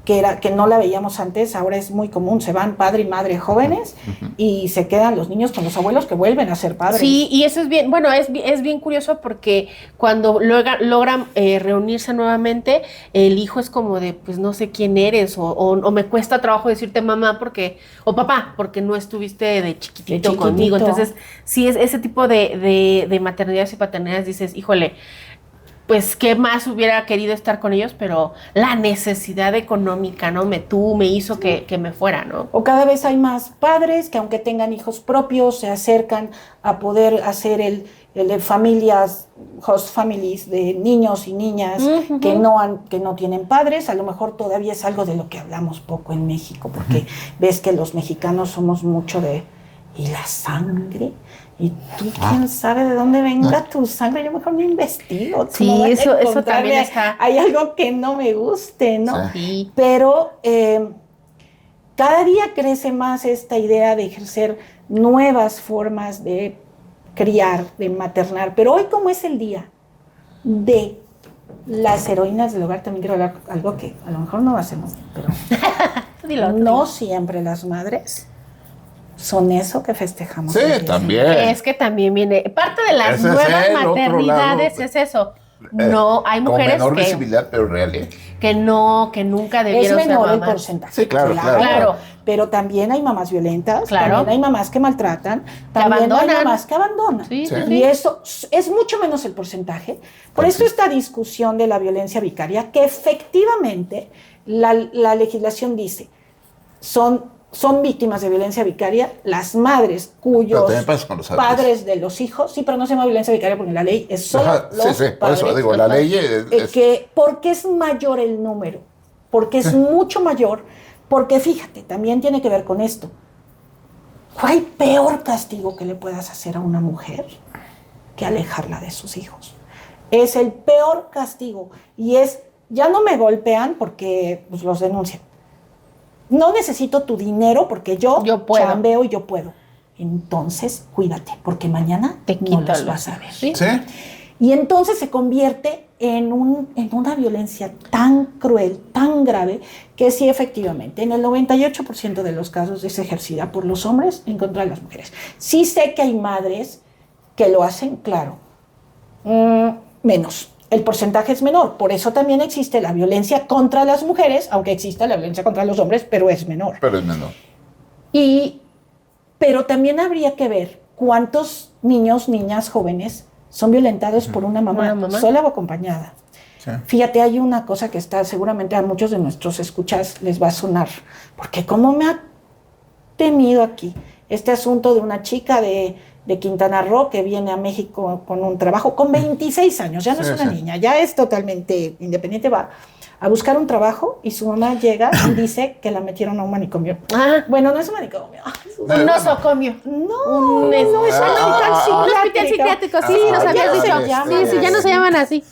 que no la veíamos antes, ahora es muy común. Se van padre y madre jóvenes y se quedan los niños con los abuelos que vuelven a ser padres.
Sí, y eso es bien, bueno, es bien curioso, porque cuando logran reunirse nuevamente, el hijo es como de, pues no sé quién eres, o me cuesta trabajo decirte mamá o papá, porque no estuviste de chiquitito conmigo. Entonces, sí, es ese tipo de maternidades y paternidades, dices, híjole, pues qué más hubiera querido estar con ellos, pero la necesidad económica, ¿no? Me hizo que me fuera, ¿no?
O cada vez hay más padres que, aunque tengan hijos propios, se acercan a poder hacer el de familias, host families, de niños y niñas que no tienen padres. A lo mejor todavía es algo de lo que hablamos poco en México, porque ves que los mexicanos somos mucho de... ¿Y la sangre? ¿Y tú quién sabe de dónde venga tu sangre? Yo mejor me investigo.
Sí, eso también está.
Hay algo que no me guste, ¿no?
Sí.
Pero cada día crece más esta idea de ejercer nuevas formas de criar, de maternar. Pero hoy, como es el día de las heroínas del hogar, también quiero hablar algo que a lo mejor no hacemos, pero no siempre las madres son eso que festejamos.
Sí, también.
Es que también viene, parte de las nuevas maternidades es eso. No, hay mujeres
con menor visibilidad, pero real.
Que nunca debieron ser mamás.
Es menor el porcentaje.
Sí, claro.
Pero también hay mamás violentas,
claro.
También hay mamás que maltratan, también hay mamás que abandonan.
Sí.
Y eso es mucho menos el porcentaje. Por eso esta discusión de la violencia vicaria, que efectivamente la legislación dice, son víctimas de violencia vicaria las madres cuyos padres de los hijos, sí, pero no se llama violencia vicaria porque la ley es solo los padres.
Por eso digo, la ley
porque es mayor el número, porque es mucho mayor, porque fíjate, también tiene que ver con esto. ¿Cuál hay peor castigo que le puedas hacer a una mujer que alejarla de sus hijos? Es el peor castigo, y ya no me golpean porque pues, los denuncian. No necesito tu dinero porque yo chambeo y yo puedo. Entonces, cuídate, porque mañana no los vas a ver.
¿Sí?
Y entonces se convierte en una violencia tan cruel, tan grave, que sí, efectivamente, en el 98% de los casos es ejercida por los hombres en contra de las mujeres. Sí sé que hay madres que lo hacen, claro, menos. El porcentaje es menor, por eso también existe la violencia contra las mujeres, aunque exista la violencia contra los hombres, pero es menor.
Pero es menor.
Pero también habría que ver ¿cuántos niños, niñas, jóvenes son violentados por una mamá sola o acompañada? Sí. Fíjate, hay una cosa que está seguramente a muchos de nuestros escuchas les va a sonar, porque como me ha tenido aquí este asunto de una chica de Quintana Roo que viene a México con un trabajo con 26 años, ya no es una niña, ya es totalmente independiente, va a buscar un trabajo y su mamá llega y dice que la metieron a un manicomio. Bueno, no es un manicomio.
Un nosocomio.
No, es un hospital psiquiátrico.
Sí, nos habías dicho. Sí, ya no se llaman así.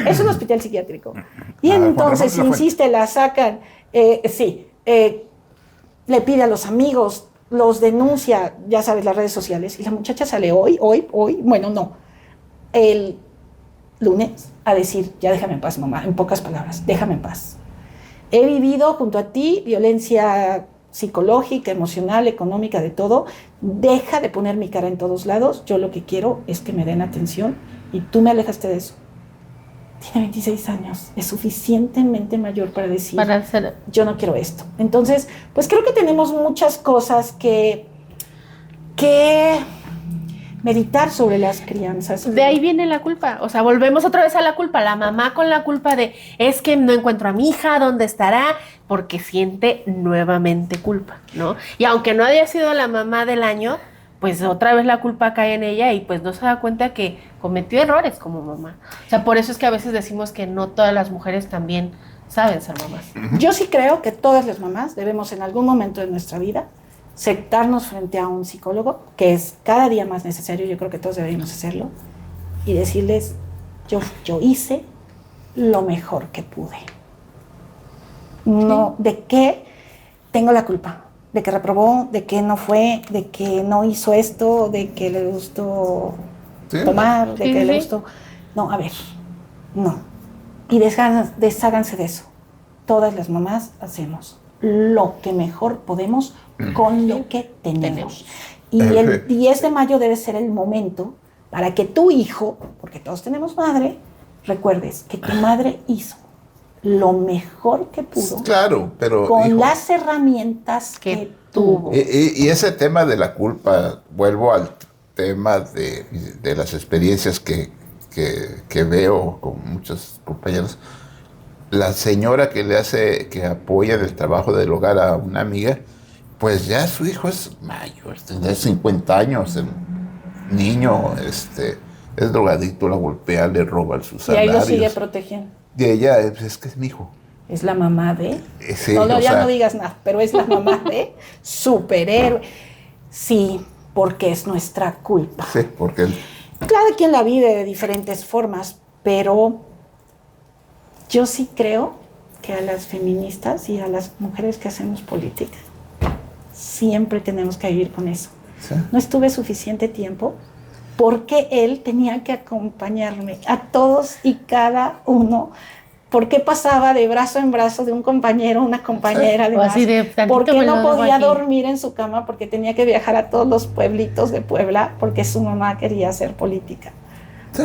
Es un hospital psiquiátrico. Y entonces insiste, la sacan, le pide a los amigos, los denuncia, ya sabes, las redes sociales, y la muchacha sale hoy, el lunes a decir, ya déjame en paz, mamá, en pocas palabras, déjame en paz. He vivido junto a ti violencia psicológica, emocional, económica, de todo. Deja de poner mi cara en todos lados. Yo lo que quiero es que me den atención y tú me alejaste de eso. Tiene 26 años, es suficientemente mayor para decir, yo no quiero esto. Entonces, pues creo que tenemos muchas cosas que meditar sobre las crianzas.
De ahí viene la culpa, o sea, volvemos otra vez a la culpa, la mamá con la culpa de, es que no encuentro a mi hija, ¿dónde estará? Porque siente nuevamente culpa, ¿no? Y aunque no haya sido la mamá del año, pues otra vez la culpa cae en ella y pues no se da cuenta que cometió errores como mamá. O sea, por eso es que a veces decimos que no todas las mujeres también saben ser mamás.
Yo sí creo que todas las mamás debemos en algún momento de nuestra vida sentarnos frente a un psicólogo, que es cada día más necesario, yo creo que todos deberíamos hacerlo, y decirles, yo hice lo mejor que pude. No, ¿de qué tengo la culpa? De que reprobó, de que no fue, de que no hizo esto, de que le gustó tomar, de que le gustó... No, a ver, no. Y desháganse de eso. Todas las mamás hacemos lo que mejor podemos con lo que tenemos. Y el 10 de mayo debe ser el momento para que tu hijo, porque todos tenemos madre, recuerdes que tu madre hizo lo mejor que pudo,
claro, pero
con las herramientas que tuvo.
Y ese tema de la culpa, vuelvo al tema de las experiencias que veo con muchos compañeros. La señora que apoya en el trabajo del hogar a una amiga, pues ya su hijo es mayor, tiene 50 años, el niño es drogadicto, la golpea, le roba sus salarios.
Y ahí lo sigue protegiendo.
Y ella, es que es mi hijo.
Es la mamá de...
Sí,
no digas nada, pero es la mamá de superhéroe. Sí, porque es nuestra culpa.
Sí, porque...
Cada quien la vive de diferentes formas, pero yo sí creo que a las feministas y a las mujeres que hacemos política siempre tenemos que vivir con eso. ¿Sí? No estuve suficiente tiempo porque él tenía que acompañarme a todos y cada uno. ¿Por qué pasaba de brazo en brazo de un compañero, una compañera? ¿Por qué no podía dormir en su cama? Porque tenía que viajar a todos los pueblitos de Puebla porque su mamá quería hacer política. ¿Sí?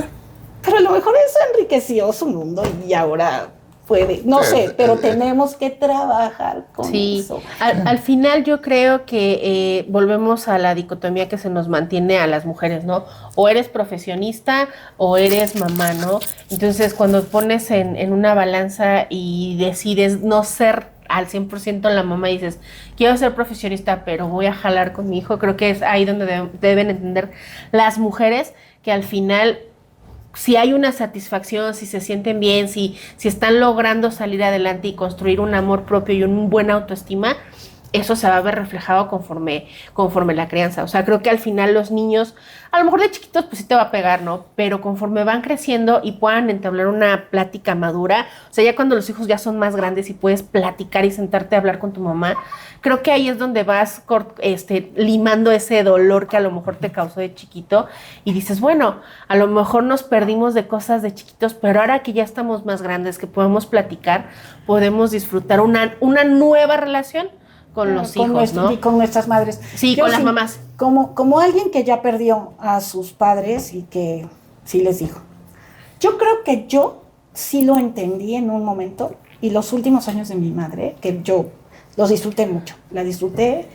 Pero a lo mejor eso enriqueció su mundo y ahora puede, no sé, pero tenemos que trabajar con eso.
Al final yo creo que volvemos a la dicotomía que se nos mantiene a las mujeres, ¿no? O eres profesionista o eres mamá, ¿no? Entonces cuando pones en una balanza y decides no ser al 100% la mamá y dices, quiero ser profesionista pero voy a jalar con mi hijo, creo que es ahí donde deben entender las mujeres que al final... Si hay una satisfacción, si se sienten bien, si están logrando salir adelante y construir un amor propio y una buena autoestima, eso se va a ver reflejado conforme la crianza. O sea, creo que al final los niños, a lo mejor de chiquitos pues sí te va a pegar, ¿no? Pero conforme van creciendo y puedan entablar una plática madura, o sea, ya cuando los hijos ya son más grandes y puedes platicar y sentarte a hablar con tu mamá, creo que ahí es donde vas limando ese dolor que a lo mejor te causó de chiquito y dices, bueno, a lo mejor nos perdimos de cosas de chiquitos, pero ahora que ya estamos más grandes, que podemos platicar, podemos disfrutar una nueva relación con los hijos, ¿no?
Y con nuestras madres.
Sí, con las mamás.
Como alguien que ya perdió a sus padres y que sí les dijo. Yo creo que yo sí lo entendí en un momento y los últimos años de mi madre, que yo los disfruté mucho, la disfruté,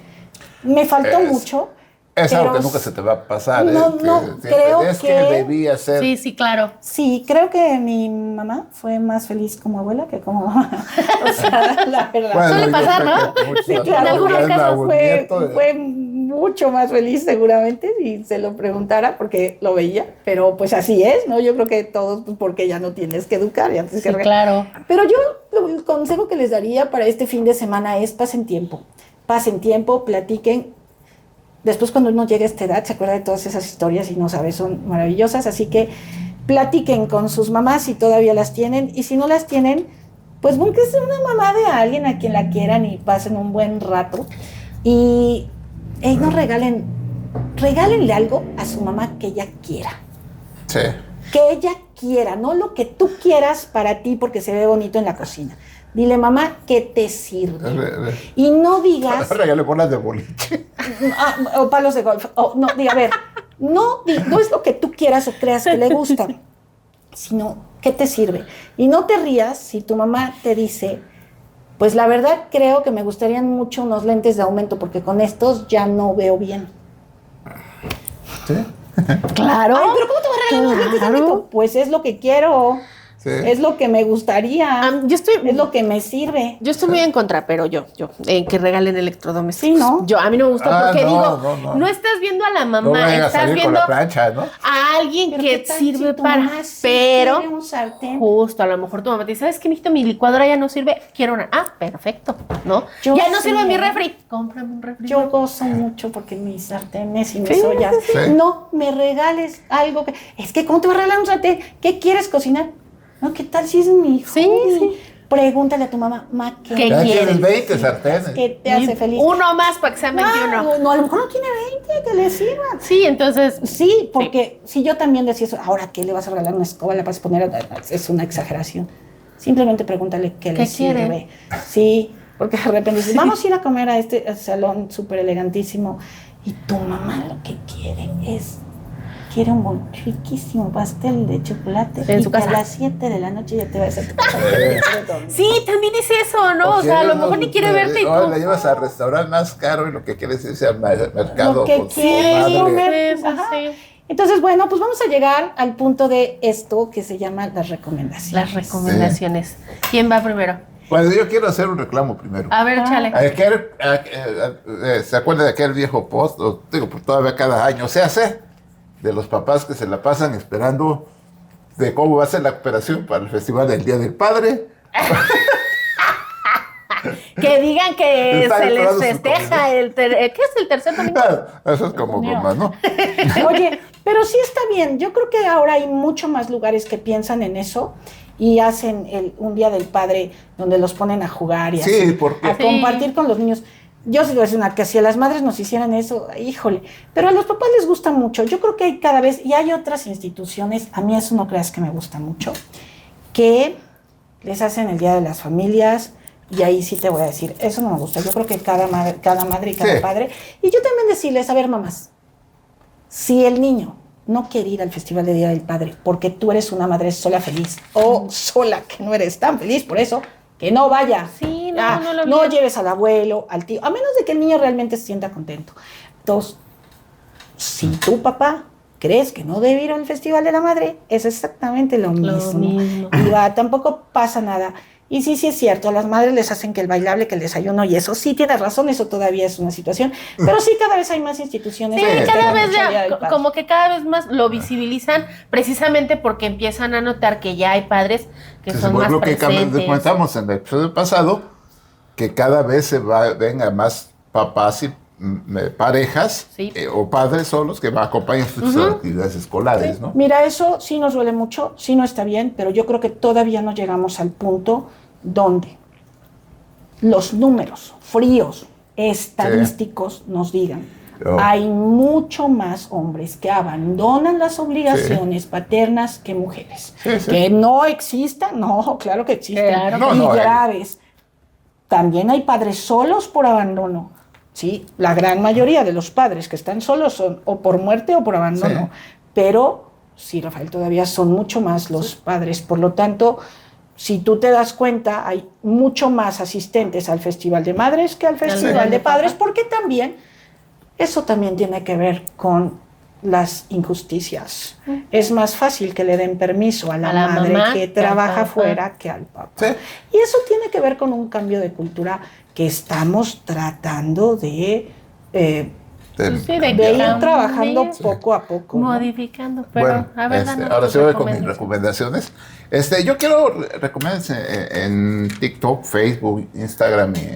me faltó mucho,
Es algo
Pero
que nunca se te va a pasar.
no, creo
es que
que-
debía ser.
Sí, sí, claro.
Sí, creo que mi mamá fue más feliz como abuela que como mamá. O sea, la verdad.
Bueno,
Suele
yo
pasar,
creo
¿no?
que muchos
Sí,
hasta
claro, en algunos
un
casos
nieto,
fue mucho más feliz seguramente si se lo preguntara porque lo veía, pero pues así es, ¿no? Yo creo que todos, pues, porque ya no tienes que educar, ya tienes
Sí,
que
claro.
Pero yo el consejo que les daría para este fin de semana es pasen tiempo, platiquen. Después cuando uno llega a esta edad se acuerda de todas esas historias y no sabe, son maravillosas, así que platiquen con sus mamás si todavía las tienen y si no las tienen, pues búsquense una mamá de alguien a quien la quieran y pasen un buen rato y no regálenle algo a su mamá que ella quiera.
Sí.
Que ella quiera, no lo que tú quieras para ti porque se ve bonito en la cocina. Dile, mamá, ¿qué te sirve? Y no digas...
Regale bolas de boliche.
o palos de golf. No, diga, a ver, no es lo que tú quieras o creas que le gusta, sino ¿qué te sirve? Y no te rías si tu mamá te dice, pues la verdad creo que me gustarían mucho unos lentes de aumento porque con estos ya no veo bien.
¿Sí?
Claro.
Ay, pero ¿cómo te voy a regalar unos lentes de aumento? Pues es lo que quiero.
Sí.
Es lo que me gustaría. Es lo que me sirve.
Yo estoy muy en contra, pero que regalen electrodomésticos.
Sí, ¿no?
A mí no me gusta porque
no.
estás viendo a la
No
mamá,
vayan a
estás
salir con
viendo
la plancha, ¿no?
a alguien
Pero
que
¿qué tal
sirve
si tu
para,
mamá sí
pero
quiere un sartén?
justo a lo mejor tu mamá te dice, ¿sabes qué, mijito? Mi licuadora ya no sirve, quiero una. Ah, perfecto, ¿no?
Yo
ya no
sí.
sirve mi refri, cómprame un refri.
Yo gozo mucho porque mis sartenes y mis
Sí,
ollas.
sí.
No me regales algo que. Es que, ¿cómo te voy a regalar un sartén? ¿Qué quieres cocinar? No, ¿qué tal si es mi hijo?
Sí, sí.
Pregúntale a tu mamá, ¿qué
Ya
quieres?
tienes 20 sartenes.
¿Qué te hace feliz?
Uno más para que sean 21.
No, a lo mejor no tiene 20, que le sirvan.
Sí, entonces,
Sí, porque si yo también decía eso, ahora, ¿qué le vas a regalar una escoba? ¿Le vas a poner? Es una exageración. Simplemente pregúntale qué le
¿Qué quiere?
sirve. Sí, porque de repente dices, vamos a ir a comer a este salón súper elegantísimo y tu mamá lo que quiere un buen riquísimo pastel de chocolate
En
y
su
que
casa.
a las 7 de la noche ya te va a hacer tu
sí, también es eso, ¿no? O sea, a lo mejor ni quiere verte y
No,
tú.
la llevas al restaurante más caro y lo que quieres es ir al mercado
Lo que
con tu
quieres
madre.
comer.
Sí,
Ajá.
sí.
Entonces, bueno, pues vamos a llegar al punto de esto que se llama las recomendaciones.
Las recomendaciones. ¿Quién va primero?
Bueno, yo quiero hacer un reclamo primero.
A ver, chale.
¿Se acuerda de aquel viejo post? Digo, pues todavía cada año se hace de los papás que se la pasan esperando de cómo va a ser la operación para el Festival del Día del Padre.
Que digan que
Están
se les
esperando sus
festeja ¿qué es el tercer domingo?
Eso es como broma, ¿no?
Oye, pero sí está bien. Yo creo que ahora hay mucho más lugares que piensan en eso y hacen un Día del Padre donde los ponen a jugar y
Sí,
así,
porque-
a compartir con los niños. Yo sí voy a decir una, que si a las madres nos hicieran eso, híjole, pero a los papás les gusta mucho. Yo creo que hay cada vez, y hay otras instituciones, a mí eso no creas que me gusta mucho, que les hacen el Día de las Familias, y ahí sí te voy a decir, eso no me gusta. Yo creo que cada madre y cada
Sí.
padre, y yo también decirles, a ver, mamás, si el niño no quiere ir al Festival de Día del Padre porque tú eres una madre sola feliz o sola que no eres tan feliz por eso, que no vaya.
Sí,
No
no
lleves al abuelo, al tío, a menos de que el niño realmente se sienta contento. Entonces, si tu papá crees que no debe ir al Festival de la Madre, es exactamente lo mismo. Y tampoco pasa nada. Y sí es cierto, a las madres les hacen que el bailable, que el desayuno, y eso sí tienes razón, eso todavía es una situación, pero sí cada vez hay más instituciones.
Sí,
que
cada
festejan
vez
mucho el Día
ya,
del Padre.
como que cada vez más lo visibilizan precisamente porque empiezan a notar que ya hay padres que son más
Lo que
presentes.
comentamos en el episodio pasado, que cada vez venga más papás y parejas
Sí.
o padres solos que acompañan sus actividades escolares, ¿no?
Mira, eso sí nos duele mucho, sí no está bien, pero yo creo que todavía no llegamos al punto donde los números fríos, estadísticos nos digan,
Oh.
hay mucho más hombres que abandonan las obligaciones paternas que mujeres.
Sí, sí.
Que no existan, no, claro que existen,
Claro
que
y
sí.
graves. También hay padres solos por abandono. Sí, la gran mayoría de los padres que están solos son o por muerte o por abandono.
Sí.
Pero sí, Rafael, todavía son mucho más los padres. Por lo tanto, si tú te das cuenta, hay mucho más asistentes al Festival de Madres que al Festival de Padres, porque también Eso también tiene que ver con las injusticias. Es más fácil que le den permiso a la madre
mamá
que trabaja fuera que al papá.
Sí.
Y eso tiene que ver con un cambio de cultura que estamos tratando de ir trabajando poco a poco, ¿no?
Modificando, pero
Bueno,
a ver, danos
ahora
tus
sí voy con mis recomendaciones. Yo quiero recomendar en TikTok, Facebook, Instagram y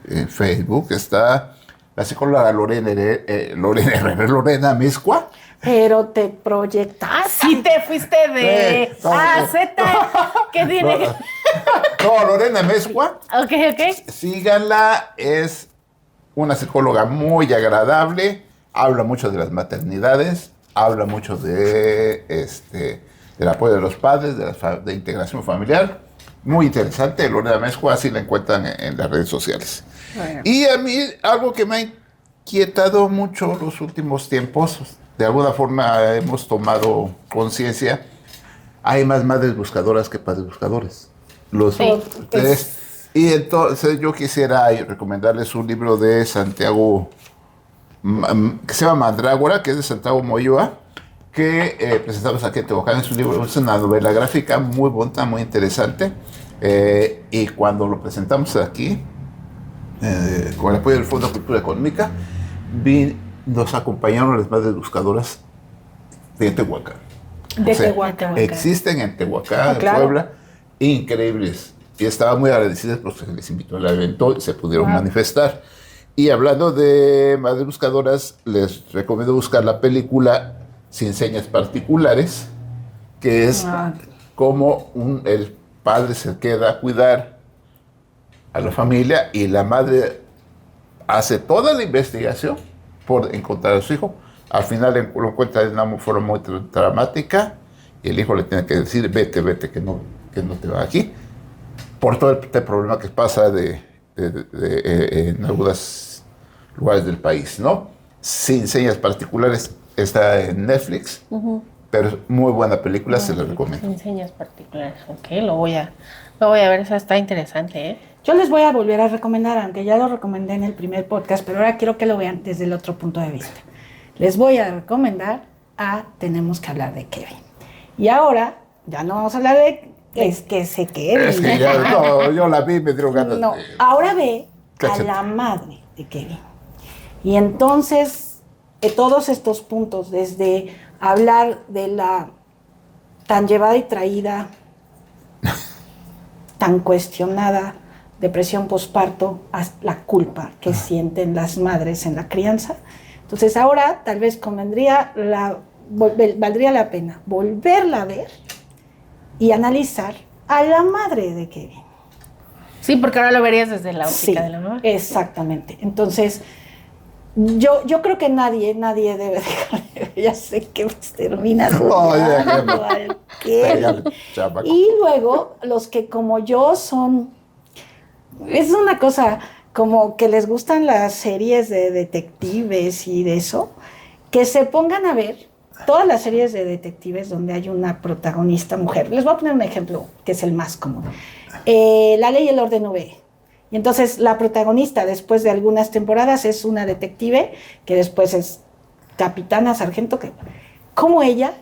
en Facebook está la psicóloga Lorena Mezcua.
Pero te proyectas.
Sí te fuiste de A a Z. ¿Qué tiene?
No, Lorena Mezcua.
Ok.
Síganla, es una psicóloga muy agradable, habla mucho de las maternidades, habla mucho del apoyo de los padres, de integración familiar. Muy interesante, Lorena Mezcua, así la encuentran en las redes sociales.
Bueno.
Y a mí, algo que me ha inquietado mucho los últimos tiempos, de alguna forma hemos tomado conciencia, hay más madres buscadoras que padres buscadores. Y entonces yo quisiera recomendarles un libro de Santiago, que se llama Mandrágora, que es de Santiago Moyoa, que presentamos aquí en Tehuacán. Es un libro, es una novela gráfica muy bonita, muy interesante. Y cuando lo presentamos aquí, con el apoyo del Fondo de Cultura Económica, nos acompañaron las madres buscadoras de Tehuacán.
Tehuacán.
Existen en Tehuacán, en Puebla, increíbles. Y estaba muy agradecidas porque se les invitó al evento y se pudieron manifestar. Y hablando de madres buscadoras, les recomiendo buscar la película Sin Señas Particulares, que es cómo el padre se queda a cuidar a la familia y la madre hace toda la investigación por encontrar a su hijo. Al final lo encuentra de una forma muy dramática y el hijo le tiene que decir, vete, que no te va aquí, por todo este problema que pasa en algunos lugares del país, ¿no? Sin Señas Particulares está en Netflix, pero es muy buena película, se la recomiendo.
Sin Señas Particulares, ok, lo voy a ver, eso está interesante, ¿eh?
Yo les voy a volver a recomendar, aunque ya lo recomendé en el primer podcast, pero ahora quiero que lo vean desde el otro punto de vista. Les voy a recomendar Tenemos que hablar de Kevin. Y ahora, ya no vamos a hablar de Es que sé que
Es que yo la vi y me dio ganas.
No, ahora ve a la madre de Kevin. Y entonces, todos estos puntos, desde hablar de la tan llevada y traída, tan cuestionada depresión posparto, hasta la culpa que sienten las madres en la crianza. Entonces ahora tal vez valdría la pena volverla a ver y analizar a la madre de Kevin.
Sí, porque ahora lo verías desde la óptica de la mamá.
Exactamente. Entonces, yo creo que nadie debe dejar de ver. Ya sé que termina y luego, los que como yo es una cosa como que les gustan las series de detectives y de eso, que se pongan a ver todas las series de detectives donde hay una protagonista mujer. Les voy a poner un ejemplo que es el más común. La Ley y el Orden V. Y entonces la protagonista después de algunas temporadas es una detective que después es capitana, sargento, como ella,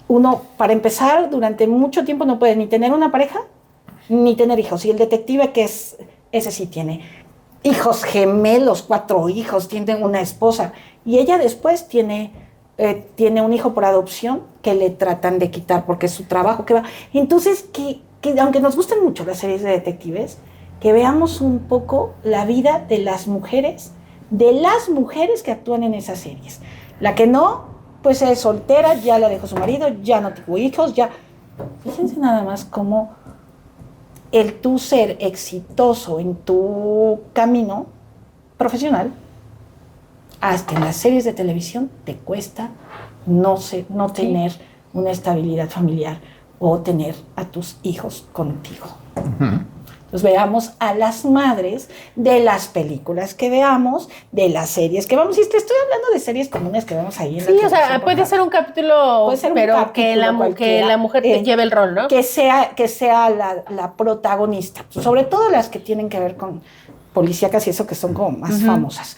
uno para empezar durante mucho tiempo no puede ni tener una pareja ni tener hijos. Y el detective ese sí tiene hijos gemelos, 4 hijos, tiene una esposa. Y ella después tiene un hijo por adopción que le tratan de quitar porque es su trabajo que va. Entonces, que aunque nos gusten mucho las series de detectives, que veamos un poco la vida de las mujeres que actúan en esas series. La que no, pues es soltera, ya la dejó su marido, ya no tuvo hijos, ya. Fíjense nada más cómo el tú ser exitoso en tu camino profesional, hasta en las series de televisión te cuesta no tener una estabilidad familiar o tener a tus hijos contigo. Uh-huh. Entonces veamos a las madres de las películas que veamos, de las series que vamos. Y estoy hablando de series comunes que vemos ahí en la televisión. Sí, o sea,
puede ser un capítulo, pero que la mujer te lleve el rol, ¿no?
Que sea la protagonista. Sobre todo las que tienen que ver con policíacas y eso que son como más famosas.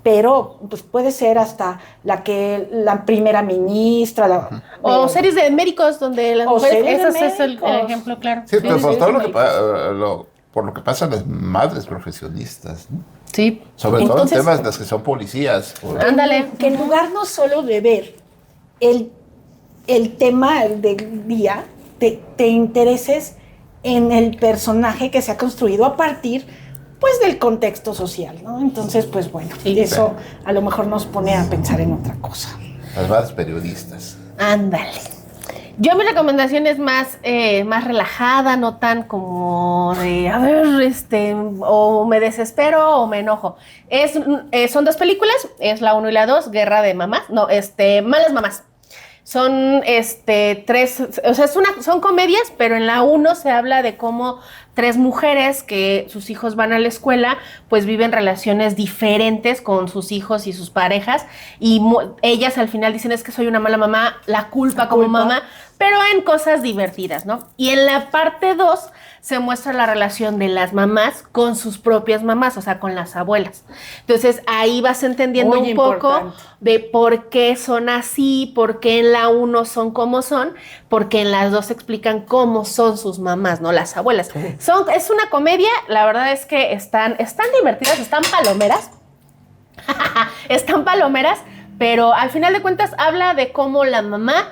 Pero pues puede ser hasta la primera ministra.
O series de médicos donde las mujeres, ese es el
médicos.
ejemplo claro.
Sí, pero por todo
médicos.
por lo que pasan las madres profesionistas, ¿no?
Sí.
Sobre todo en
Entonces,
temas de las que son policías.
Ándale.
Que en lugar no solo de ver el tema del día, te intereses en el personaje que se ha construido a partir, pues, del contexto social, ¿no? Entonces, pues, bueno, eso a lo mejor nos pone a pensar en otra cosa.
Las madres periodistas.
Ándale. Yo mi recomendación es más relajada, no tan como de, a ver, o me desespero o me enojo. Son 2 películas, es la 1 y la 2, Guerra de Mamás, Malas Mamás. Son 3, o sea, son comedias, pero en la 1 se habla de cómo 3 mujeres que sus hijos van a la escuela, pues viven relaciones diferentes con sus hijos y sus parejas, y ellas al final dicen, es que soy una mala mamá, la culpa como mamá, pero en cosas divertidas, ¿no? Y en la parte 2 se muestra la relación de las mamás con sus propias mamás, o sea, con las abuelas. Entonces, ahí vas entendiendo
Muy
un poco
importante.
de por qué son así, por qué en la 1 son como son, porque en las 2 explican cómo son sus mamás, ¿no? Las abuelas. Es una comedia, la verdad es que están divertidas, están palomeras. Están palomeras, pero al final de cuentas habla de cómo la mamá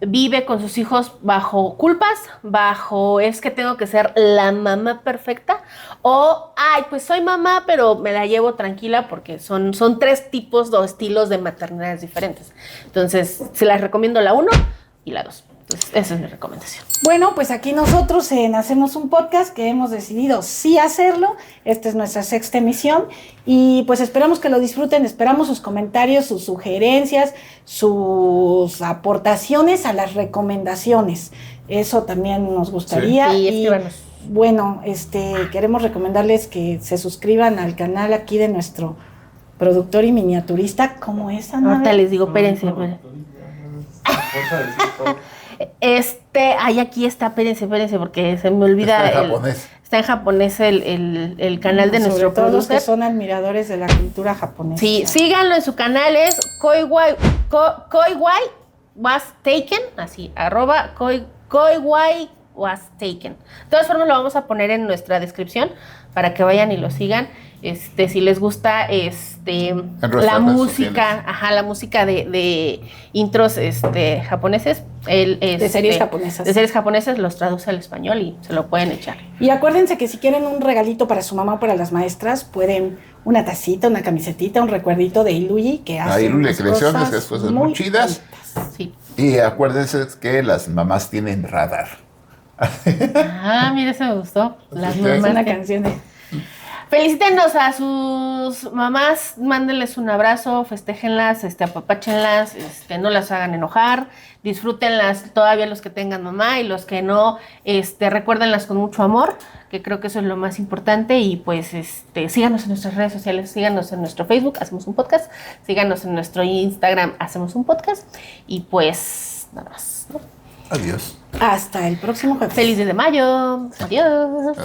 vive con sus hijos bajo culpas, es que tengo que ser la mamá perfecta, o, pues soy mamá, pero me la llevo tranquila porque son 3 tipos o estilos de maternidades diferentes. Entonces, se las recomiendo la 1 y la 2. Entonces, esa es mi recomendación.
Bueno, pues aquí nosotros Hacemos un Podcast que hemos decidido sí hacerlo. Esta es nuestra 6ª emisión y pues esperamos que lo disfruten, esperamos sus comentarios, sus sugerencias, sus aportaciones a las recomendaciones. Eso también nos gustaría.
Sí, escríbanos.
Bueno, queremos recomendarles que se suscriban al canal aquí de nuestro productor y miniaturista. ¿Cómo es, Ana?
Ahorita les digo, espérense. Aquí está, espérense, porque se me olvida.
Está en japonés.
Está en japonés el canal de
Sobre
nuestro
todo los
producer.
que son admiradores de la cultura japonesa.
Sí, síganlo en su canal, es koiwai was taken, así, @koiwai was taken. De todas formas lo vamos a poner en nuestra descripción para que vayan y lo sigan. Si les gusta la música, la música de intros japoneses,
de series japonesas.
De series japonesas los traduce al español y se lo pueden echar.
Y acuérdense que si quieren un regalito para su mamá o para las maestras, pueden una tacita, una camisetita, un recuerdito de Iluyi que hace
Iluyi Creaciones, que es cosas muy chidas.
bonitas.
Sí.
Y acuérdense que las mamás tienen radar.
Mira, eso me gustó. Las
Sí,
Es
mamás
una
que-
canción de...
Felicítenos a sus mamás, mándenles un abrazo, festéjenlas, apapáchenlas, no las hagan enojar, disfrútenlas todavía los que tengan mamá y los que no, recuérdenlas con mucho amor, que creo que eso es lo más importante. Y pues síganos en nuestras redes sociales, síganos en nuestro Facebook, Hacemos un Podcast, síganos en nuestro Instagram, Hacemos un Podcast, y pues nada más, ¿no?
Adiós.
Hasta el próximo jueves.
Feliz 10 de mayo, adiós.